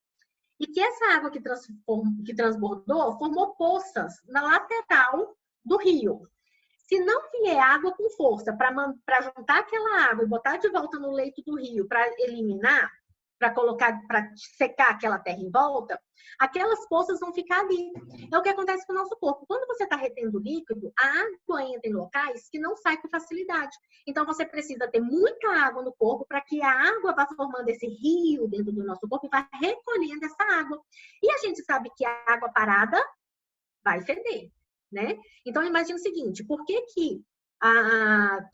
E que essa água que transbordou formou poças na lateral do rio. Se não vier água com força para juntar aquela água e botar de volta no leito do rio para eliminar, para secar aquela terra em volta, aquelas poças vão ficar ali. É o que acontece com o nosso corpo. Quando você está retendo líquido, a água entra em locais que não sai com facilidade. Então, você precisa ter muita água no corpo para que a água vá formando esse rio dentro do nosso corpo e vá recolhendo essa água. E a gente sabe que a água parada vai feder, né? Então, imagine o seguinte, por que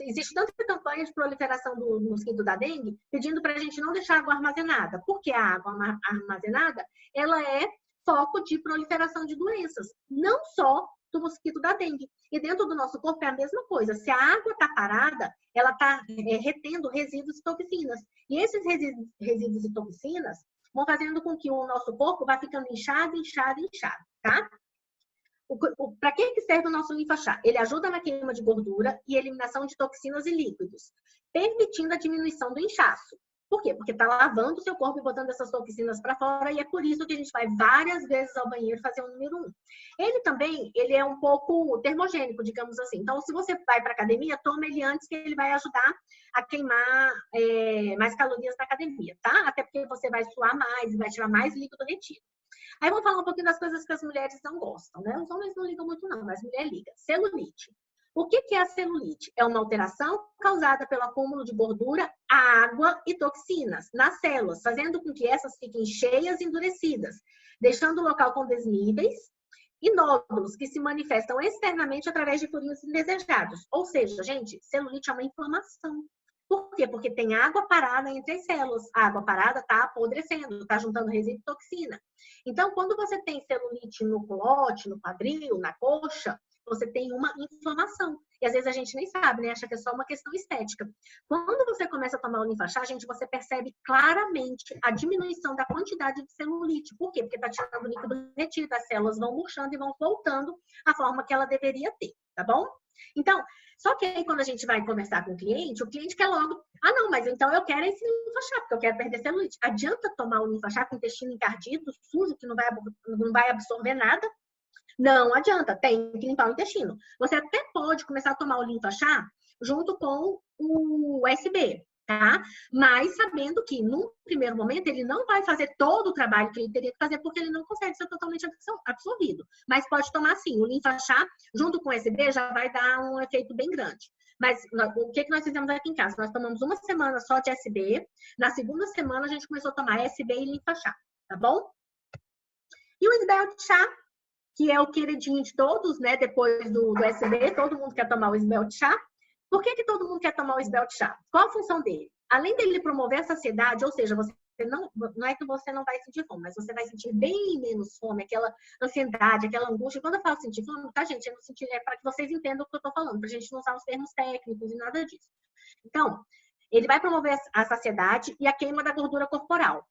existe tanta campanha de proliferação do mosquito da dengue pedindo para a gente não deixar água armazenada? Porque a água armazenada, ela é foco de proliferação de doenças, não só do mosquito da dengue. E dentro do nosso corpo é a mesma coisa. Se a água está parada, ela está retendo resíduos e toxinas. E esses resíduos e toxinas vão fazendo com que o nosso corpo vá ficando inchado, tá? Para que serve o nosso linfa-chá? Ele ajuda na queima de gordura e eliminação de toxinas e líquidos, permitindo a diminuição do inchaço. Por quê? Porque está lavando o seu corpo e botando essas toxinas para fora, e é por isso que a gente vai várias vezes ao banheiro fazer o número 1. Ele é um pouco termogênico, digamos assim. Então, se você vai para a academia, toma ele antes, que ele vai ajudar a queimar mais calorias na academia, tá? Até porque você vai suar mais e vai tirar mais líquido retido. Aí vamos falar um pouquinho das coisas que as mulheres não gostam, né? Os homens não ligam muito não, mas a mulher liga. Celulite. O que é a celulite? É uma alteração causada pelo acúmulo de gordura, água e toxinas nas células, fazendo com que essas fiquem cheias e endurecidas, deixando o local com desníveis e nódulos que se manifestam externamente através de furinhos indesejados. Ou seja, gente, celulite é uma inflamação. Por quê? Porque tem água parada entre as células. A água parada está apodrecendo, está juntando resíduo e toxina. Então, quando você tem celulite no culote, no quadril, na coxa, você tem uma inflamação. E às vezes a gente nem sabe, né? Acha que é só uma questão estética. Quando você começa a tomar o linfa-chá, gente, você percebe claramente a diminuição da quantidade de celulite. Por quê? Porque está tirando o líquido retido, as células vão murchando e vão voltando à forma que ela deveria ter, tá bom? Então, só que aí quando a gente vai conversar com o cliente quer logo, não, mas então eu quero esse linfa-chá, porque eu quero perder celulite. Adianta tomar o linfa-chá com o intestino encardido, sujo, que não vai absorver nada? Não adianta, tem que limpar o intestino. Você até pode começar a tomar o linfa-chá junto com o USB, tá? Mas sabendo que, num primeiro momento, ele não vai fazer todo o trabalho que ele teria que fazer, porque ele não consegue ser totalmente absorvido. Mas pode tomar, sim, o linfa-chá junto com o USB já vai dar um efeito bem grande. Mas o que nós fizemos aqui em casa? Nós tomamos uma semana só de SB, na segunda semana a gente começou a tomar SB e linfa-chá, tá bom? E o esbelt-chá, que é o queridinho de todos, né? Depois do SB, todo mundo quer tomar o esbelt-chá. Por que todo mundo quer tomar o esbelt-chá? Qual a função dele? Além dele promover a saciedade, ou seja, você não é que você não vai sentir fome, mas você vai sentir bem menos fome, aquela ansiedade, aquela angústia. Quando eu falo sentir fome, tá, gente? Eu não sentir, é para que vocês entendam o que eu tô falando, pra gente não usar os termos técnicos e nada disso. Então, ele vai promover a saciedade e a queima da gordura corporal.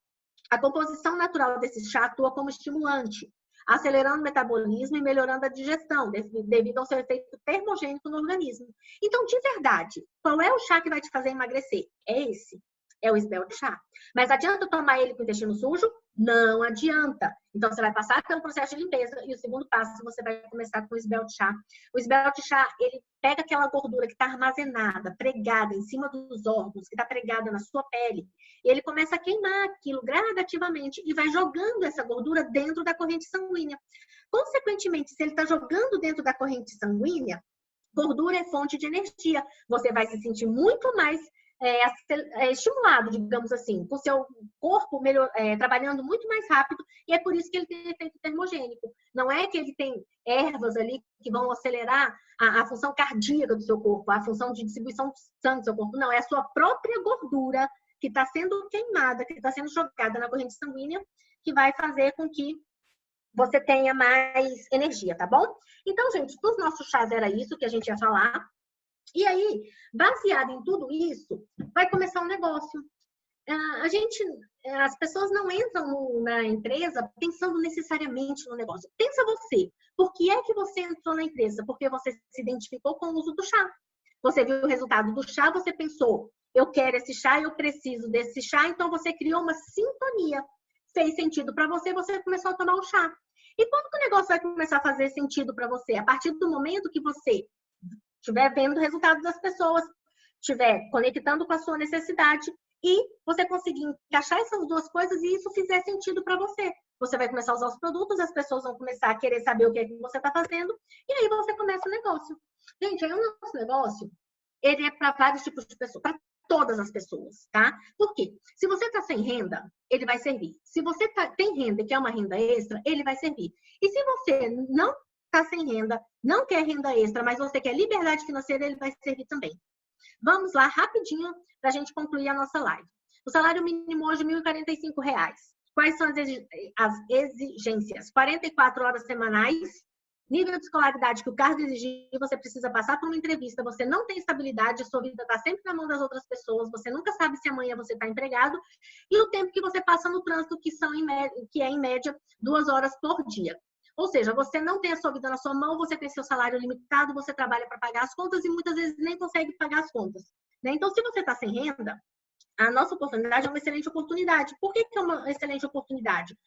A composição natural desse chá atua como estimulante, acelerando o metabolismo e melhorando a digestão, devido ao seu efeito termogênico no organismo. Então, de verdade, qual é o chá que vai te fazer emagrecer? É esse. É o esbelt chá. Mas adianta tomar ele com o intestino sujo? Não adianta. Então, você vai passar pelo processo de limpeza e o segundo passo, você vai começar com o esbelt chá. O esbelt chá, ele pega aquela gordura que está armazenada, pregada em cima dos órgãos, que está pregada na sua pele, e ele começa a queimar aquilo gradativamente e vai jogando essa gordura dentro da corrente sanguínea. Consequentemente, se ele está jogando dentro da corrente sanguínea, gordura é fonte de energia. Você vai se sentir muito mais estimulado, digamos assim, com o seu corpo trabalhando muito mais rápido, e é por isso que ele tem efeito termogênico. Não é que ele tem ervas ali que vão acelerar a função cardíaca do seu corpo, a função de distribuição de sangue do seu corpo, não, é a sua própria gordura que está sendo queimada, que está sendo jogada na corrente sanguínea, que vai fazer com que você tenha mais energia, tá bom? Então, gente, dos nossos chás era isso que a gente ia falar. E aí, baseado em tudo isso, vai começar um negócio. As pessoas não entram na empresa pensando necessariamente no negócio. Pensa você, por que é que você entrou na empresa? Porque você se identificou com o uso do chá. Você viu o resultado do chá, você pensou, eu quero esse chá, eu preciso desse chá, então você criou uma sintonia. Fez sentido para você, você começou a tomar o chá. E quando que o negócio vai começar a fazer sentido para você? A partir do momento que você estiver vendo o resultado das pessoas, estiver conectando com a sua necessidade e você conseguir encaixar essas duas coisas e isso fizer sentido para você. Você vai começar a usar os produtos, as pessoas vão começar a querer saber o que é que você está fazendo e aí você começa o negócio. Gente, aí o nosso negócio, ele é para vários tipos de pessoas, para todas as pessoas, tá? Por quê? Se você está sem renda, ele vai servir. Se você tem renda e quer uma renda extra, ele vai servir. E se você não está sem renda, não quer renda extra, mas você quer liberdade financeira, ele vai servir também. Vamos lá, rapidinho, para a gente concluir a nossa live. O salário mínimo hoje é R$ 1.045. Quais são as exigências? 44 horas semanais, nível de escolaridade que o cargo exigir, você precisa passar por uma entrevista, você não tem estabilidade, sua vida está sempre na mão das outras pessoas, você nunca sabe se amanhã você está empregado, e o tempo que você passa no trânsito, que é em média 2 horas por dia. Ou seja, você não tem a sua vida na sua mão, você tem seu salário limitado, você trabalha para pagar as contas e muitas vezes nem consegue pagar as contas. Né? Então, se você está sem renda, a nossa oportunidade é uma excelente oportunidade. Por que é uma excelente oportunidade?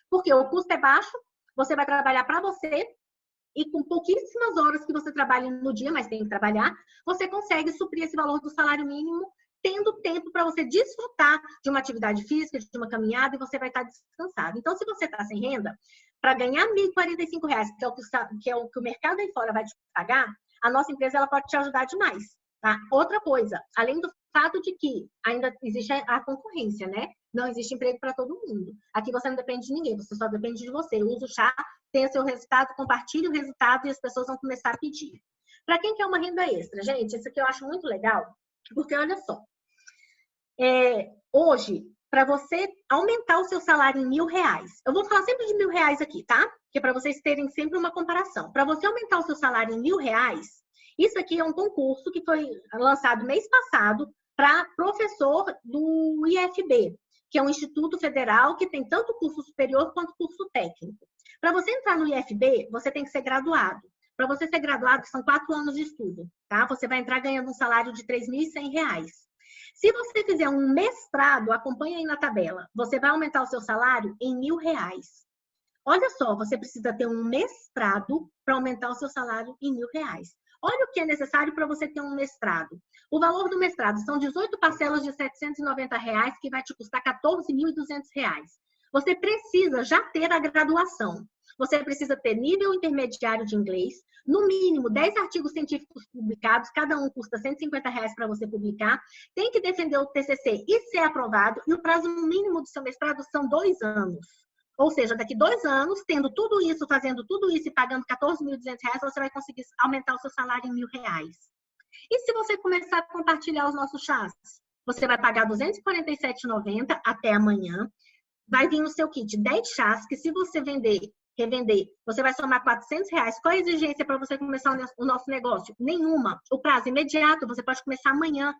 Porque o custo é baixo, você vai trabalhar para você e com pouquíssimas horas que você trabalha no dia, mas tem que trabalhar, você consegue suprir esse valor do salário mínimo, tendo tempo para você desfrutar de uma atividade física, de uma caminhada, e você vai estar descansado. Então, se você está sem renda, para ganhar R$ 1.045, que é o que o mercado aí fora vai te pagar, a nossa empresa ela pode te ajudar demais. Tá? Outra coisa, além do fato de que ainda existe a concorrência, né? Não existe emprego para todo mundo. Aqui você não depende de ninguém, você só depende de você. Usa o chá, tenha seu resultado, compartilhe o resultado e as pessoas vão começar a pedir. Para quem quer uma renda extra, gente, isso aqui eu acho muito legal, porque olha só, hoje, para você aumentar o seu salário em R$ 1.000, eu vou falar sempre de R$ 1.000 aqui, tá? Que é para vocês terem sempre uma comparação. Para você aumentar o seu salário em R$ 1.000, isso aqui é um concurso que foi lançado mês passado para professor do IFB, que é um instituto federal que tem tanto curso superior quanto curso técnico. Para você entrar no IFB, você tem que ser graduado. Para você ser graduado, são 4 anos de estudo, tá? Você vai entrar ganhando um salário de R$ 3.100. Se você fizer um mestrado, acompanha aí na tabela, você vai aumentar o seu salário em R$ 1.000. Olha só, você precisa ter um mestrado para aumentar o seu salário em R$ 1.000. Olha o que é necessário para você ter um mestrado. O valor do mestrado são 18 parcelas de R$ 790, que vai te custar R$ 14.200. Você precisa já ter a graduação. Você precisa ter nível intermediário de inglês, no mínimo 10 artigos científicos publicados, cada um custa R$ 150 para você publicar. Tem que defender o TCC e ser aprovado, e o prazo mínimo do seu mestrado são 2 anos. Ou seja, daqui 2 anos, tendo tudo isso, fazendo tudo isso e pagando R$ 14.200, você vai conseguir aumentar o seu salário em R$ 1.000. E se você começar a compartilhar os nossos chás? Você vai pagar R$ 247,90 até amanhã. Vai vir no seu kit 10 chás, que se você revender, você vai somar R$ 400. Qual a exigência para você começar o nosso negócio? Nenhuma. O prazo imediato, você pode começar amanhã.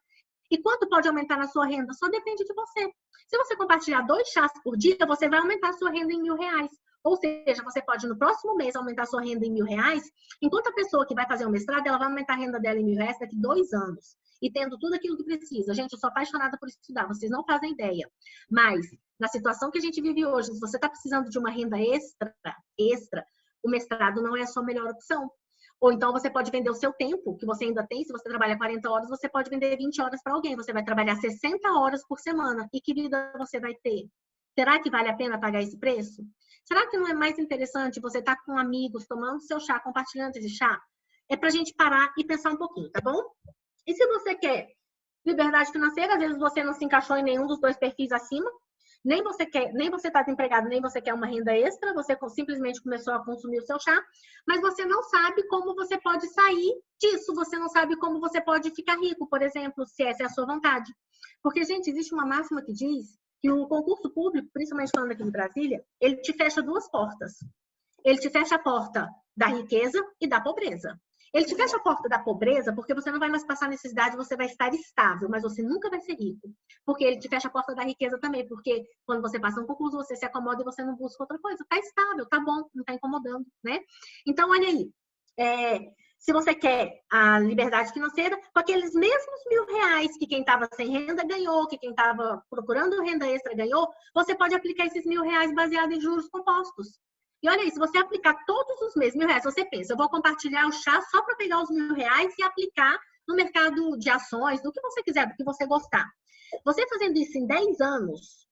E quanto pode aumentar na sua renda? Só depende de você. Se você compartilhar 2 chás por dia, você vai aumentar a sua renda em R$1.000. Ou seja, você pode no próximo mês aumentar a sua renda em R$1.000, enquanto a pessoa que vai fazer o mestrado, ela vai aumentar a renda dela em R$1.000 daqui 2 anos. E tendo tudo aquilo que precisa. Gente, eu sou apaixonada por estudar, vocês não fazem ideia. Mas, na situação que a gente vive hoje, se você está precisando de uma renda extra, o mestrado não é a sua melhor opção. Ou então você pode vender o seu tempo, que você ainda tem. Se você trabalha 40 horas, você pode vender 20 horas para alguém. Você vai trabalhar 60 horas por semana. E que vida você vai ter? Será que vale a pena pagar esse preço? Será que não é mais interessante você estar com amigos, tomando seu chá, compartilhando esse chá? É para a gente parar e pensar um pouquinho, tá bom? E se você quer liberdade financeira, às vezes você não se encaixou em nenhum dos 2 perfis acima, nem você está desempregado, nem você quer uma renda extra, você simplesmente começou a consumir o seu chá, mas você não sabe como você pode sair disso, você não sabe como você pode ficar rico, por exemplo, se essa é a sua vontade. Porque, gente, existe uma máxima que diz que o concurso público, principalmente falando aqui de Brasília, ele te fecha 2 portas. Ele te fecha a porta da riqueza e da pobreza. Ele te fecha a porta da pobreza porque você não vai mais passar necessidade, você vai estar estável, mas você nunca vai ser rico. Porque ele te fecha a porta da riqueza também, porque quando você passa um concurso, você se acomoda e você não busca outra coisa. Tá estável, tá bom, não tá incomodando, né? Então, olha aí. Se você quer a liberdade financeira, com aqueles mesmos R$1.000 que quem estava sem renda ganhou, que quem estava procurando renda extra ganhou, você pode aplicar esses R$1.000 baseado em juros compostos. E olha aí, se você aplicar todos os meses R$1.000, você pensa, eu vou compartilhar o chá só para pegar os R$1.000 e aplicar no mercado de ações, do que você quiser, do que você gostar. Você fazendo isso em 10 anos,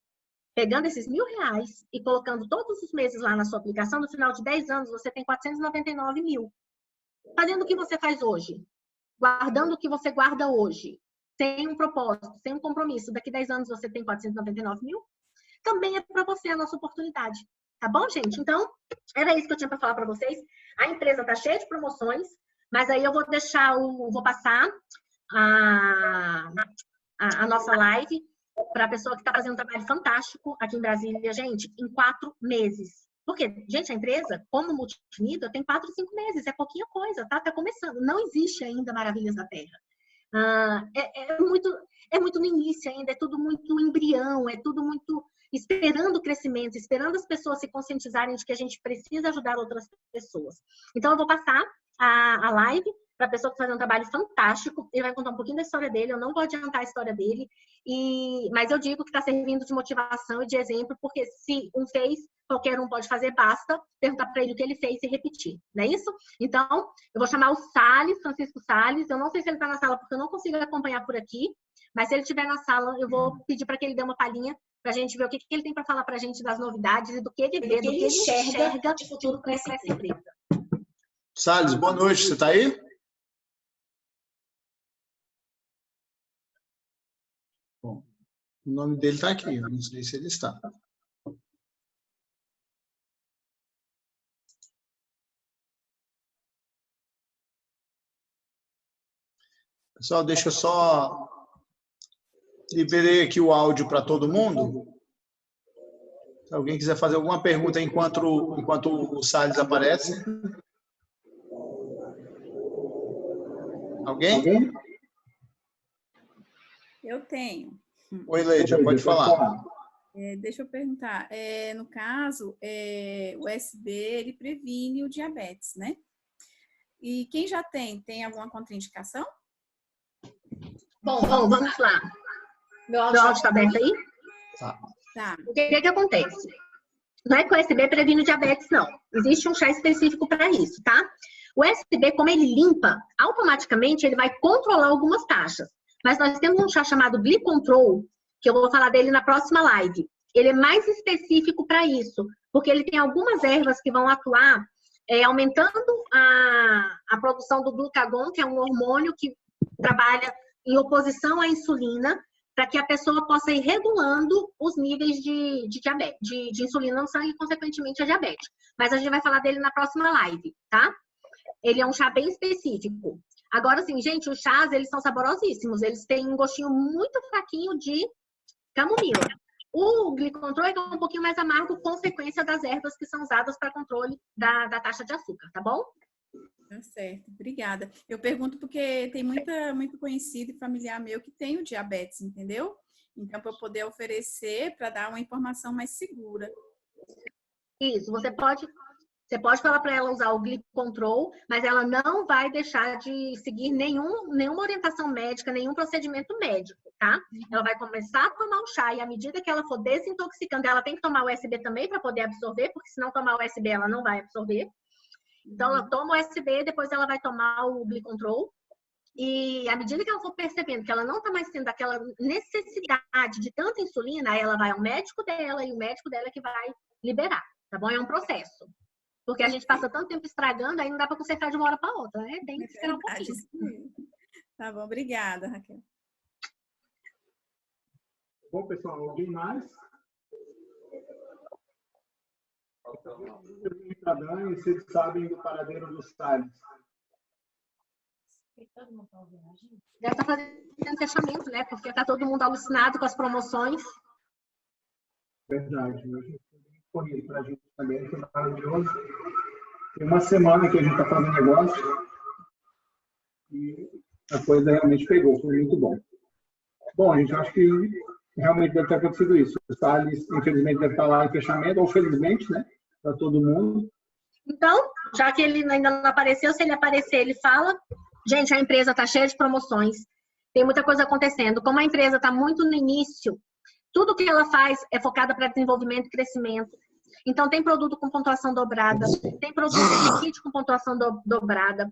pegando esses R$1.000 e colocando todos os meses lá na sua aplicação, no final de 10 anos, você tem 499 mil. Fazendo o que você faz hoje, guardando o que você guarda hoje, sem um propósito, sem um compromisso, daqui 10 anos você tem 499 mil, também é para você a nossa oportunidade. Tá bom, gente? Então, era isso que eu tinha para falar para vocês. A empresa tá cheia de promoções, mas aí eu vou deixar vou passar a nossa live para a pessoa que está fazendo um trabalho fantástico aqui em Brasília, gente, em 4 meses. Porque, gente, a empresa, como multinível, tem 4, 5 meses, é pouquinha coisa, tá? Tá começando. Não existe ainda Maravilhas da Terra. É muito no início ainda, é tudo muito embrião, é tudo muito esperando o crescimento, esperando as pessoas se conscientizarem de que a gente precisa ajudar outras pessoas. Então, eu vou passar a live para a pessoa que faz um trabalho fantástico. Ele vai contar um pouquinho da história dele, eu não vou adiantar a história dele, mas eu digo que está servindo de motivação e de exemplo, porque se um fez, qualquer um pode fazer, basta perguntar para ele o que ele fez e repetir, não é isso? Então, eu vou chamar o Salles, Francisco Salles, eu não sei se ele está na sala porque eu não consigo acompanhar por aqui, mas se ele estiver na sala, eu vou pedir para que ele dê uma palhinha para a gente ver o que ele tem para falar para a gente das novidades e do que ele vê, do que ele enxerga de futuro para essa empresa. Salles, boa noite, você está aí? Bom, o nome dele está aqui, eu não sei se ele está. Pessoal, deixa eu só... Liberei aqui o áudio para todo mundo. Se alguém quiser fazer alguma pergunta enquanto o Salles aparece. Alguém? Eu tenho. Oi, Leidia, pode falar. Deixa eu perguntar. No caso, o SB, ele previne o diabetes, né? E quem já tem alguma contraindicação? Bom, vamos lá. Meu áudio está aberto aí? Tá. O que acontece? Não é que o SB previne o diabetes, não. Existe um chá específico para isso, tá? O SB, como ele limpa, automaticamente ele vai controlar algumas taxas. Mas nós temos um chá chamado Glicontrol, que eu vou falar dele na próxima live. Ele é mais específico para isso, porque ele tem algumas ervas que vão atuar aumentando a produção do glucagon, que é um hormônio que trabalha em oposição à insulina, para que a pessoa possa ir regulando os níveis de diabetes, de insulina no sangue e, consequentemente, a diabetes. Mas a gente vai falar dele na próxima live, tá? Ele é um chá bem específico. Agora, assim, gente, os chás, eles são saborosíssimos. Eles têm um gostinho muito fraquinho de camomila. O Glicontrol é um pouquinho mais amargo, consequência das ervas que são usadas para controle da taxa de açúcar, tá bom? Tá certo, obrigada. Eu pergunto porque tem muito conhecido e familiar meu que tem o diabetes, entendeu? Então, para eu poder oferecer, para dar uma informação mais segura. Isso, você pode falar para ela usar o Glicontrol, mas ela não vai deixar de seguir nenhuma orientação médica, nenhum procedimento médico, tá? Ela vai começar a tomar um chá e à medida que ela for desintoxicando, ela tem que tomar o USB também para poder absorver, porque se não tomar o USB ela não vai absorver. Então, ela toma o USB, depois ela vai tomar o Glicontrol. E à medida que ela for percebendo que ela não está mais tendo aquela necessidade de tanta insulina, aí ela vai ao médico dela e o médico dela é que vai liberar, tá bom? É um processo. Porque a gente passa tanto tempo estragando, aí não dá para consertar de uma hora para outra, né? Tem que esperar um pouquinho. Tá bom, obrigada, Raquel. Bom, pessoal, alguém mais? Para Dani, vocês sabem do paradeiro dos Salles. Já está fazendo fechamento, né? Porque está todo mundo alucinado com as promoções. Verdade. Hoje foi bem corrido para a gente também, foi maravilhoso. Tem uma semana que a gente está fazendo negócio e a coisa realmente pegou, foi muito bom. Bom, a gente acha que realmente deve ter acontecido isso. O Salles, infelizmente, deve estar lá em fechamento, ou felizmente, né? Para todo mundo. Então, já que ele ainda não apareceu, se ele aparecer, ele fala. Gente, a empresa está cheia de promoções, tem muita coisa acontecendo. Como a empresa está muito no início, tudo que ela faz é focada para desenvolvimento e crescimento. Então, tem produto com pontuação dobrada, tem produto com kit com pontuação dobrada.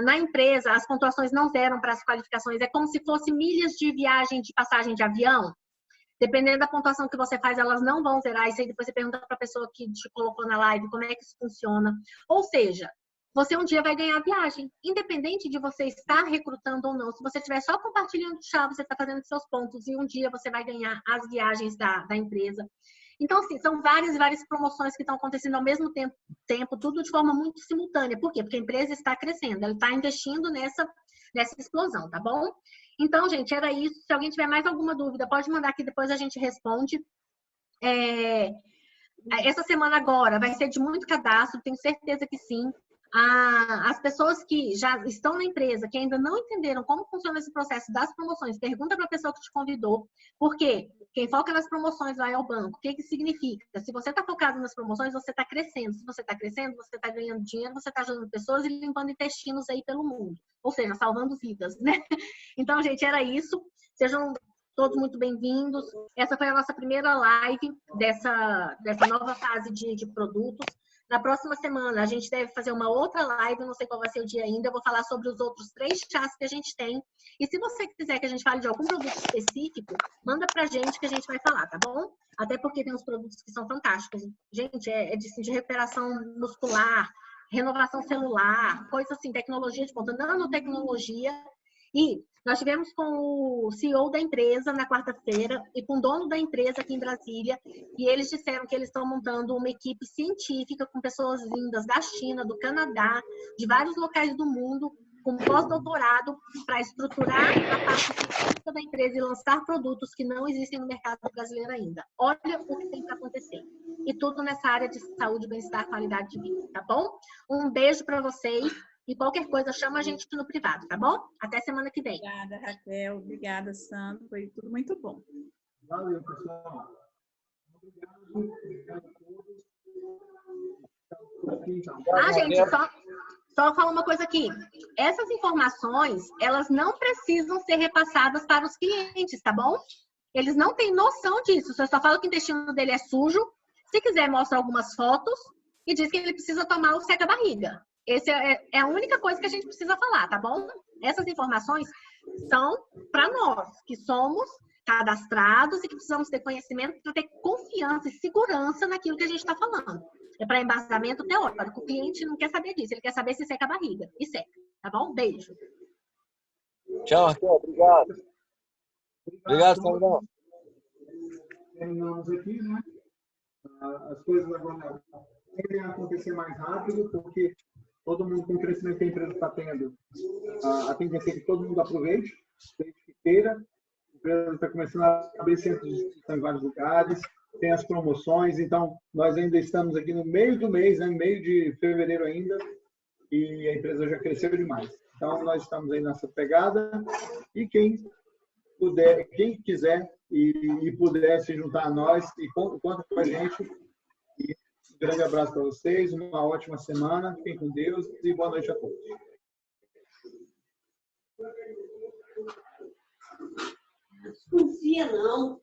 Na empresa, as pontuações não zeram para as qualificações, é como se fosse milhas de viagem, de passagem de avião. Dependendo da pontuação que você faz, elas não vão zerar. Isso aí depois você pergunta para a pessoa que te colocou na live como é que isso funciona. Ou seja, você um dia vai ganhar a viagem, independente de você estar recrutando ou não. Se você estiver só compartilhando chá, você está fazendo seus pontos e um dia você vai ganhar as viagens da empresa. Então, assim, são várias e várias promoções que estão acontecendo ao mesmo tempo, tudo de forma muito simultânea. Por quê? Porque a empresa está crescendo, ela está investindo nessa explosão, tá bom? Então, gente, era isso. Se alguém tiver mais alguma dúvida, pode mandar aqui, depois a gente responde. Essa semana agora vai ser de muito cadastro, tenho certeza que sim. As pessoas que já estão na empresa, que ainda não entenderam como funciona esse processo das promoções, pergunta para a pessoa que te convidou, porque quem foca nas promoções vai ao banco. O que que significa? Se você está focado nas promoções, você está crescendo. Se você está crescendo, você está ganhando dinheiro, você está ajudando pessoas e limpando intestinos aí pelo mundo. Ou seja, salvando vidas, né? Então, gente, era isso. Sejam todos muito bem-vindos. Essa foi a nossa primeira live dessa nova fase de produtos. Na próxima semana, a gente deve fazer uma outra live, não sei qual vai ser o dia ainda, eu vou falar sobre os outros 3 chás que a gente tem. E se você quiser que a gente fale de algum produto específico, manda pra gente que a gente vai falar, tá bom? Até porque tem uns produtos que são fantásticos. Gente, é de recuperação muscular, renovação celular, coisa assim, tecnologia de ponta, nanotecnologia. E nós tivemos com o CEO da empresa na quarta-feira e com o dono da empresa aqui em Brasília, e eles disseram que eles estão montando uma equipe científica com pessoas vindas da China, do Canadá, de vários locais do mundo, com pós-doutorado, para estruturar a parte científica da empresa e lançar produtos que não existem no mercado brasileiro ainda. Olha o que tem para acontecer. E tudo nessa área de saúde, bem-estar, qualidade de vida, tá bom? Um beijo para vocês. E qualquer coisa, chama a gente no privado, tá bom? Até semana que vem. Obrigada, Raquel. Obrigada, Sandro. Foi tudo muito bom. Valeu, pessoal. Obrigado a todos. Gente, só falar uma coisa aqui. Essas informações, elas não precisam ser repassadas para os clientes, tá bom? Eles não têm noção disso. Você só fala que o intestino dele é sujo. Se quiser, mostra algumas fotos e diz que ele precisa tomar o seca-barriga. Essa é a única coisa que a gente precisa falar, tá bom? Essas informações são para nós, que somos cadastrados e que precisamos ter conhecimento para ter confiança e segurança naquilo que a gente está falando. É para embasamento teórico. O cliente não quer saber disso, ele quer saber se seca a barriga. E seca, tá bom? Beijo. Tchau, Raquel. Obrigado. Obrigado, Sandrão. Terminamos aqui, né? As coisas agora tendem a acontecer mais rápido, porque todo mundo com o crescimento que a empresa está tendo, a tendência é que todo mundo aproveite, desde que queira. A empresa está começando a abrir centros de distribuição em vários lugares, tem as promoções, então nós ainda estamos aqui no meio do mês, né, no meio de fevereiro ainda, e a empresa já cresceu demais. Então, nós estamos aí nessa pegada e quem quiser e puder se juntar a nós e conta com a gente. E um grande abraço para vocês, uma ótima semana, fiquem com Deus e boa noite a todos. Confia não.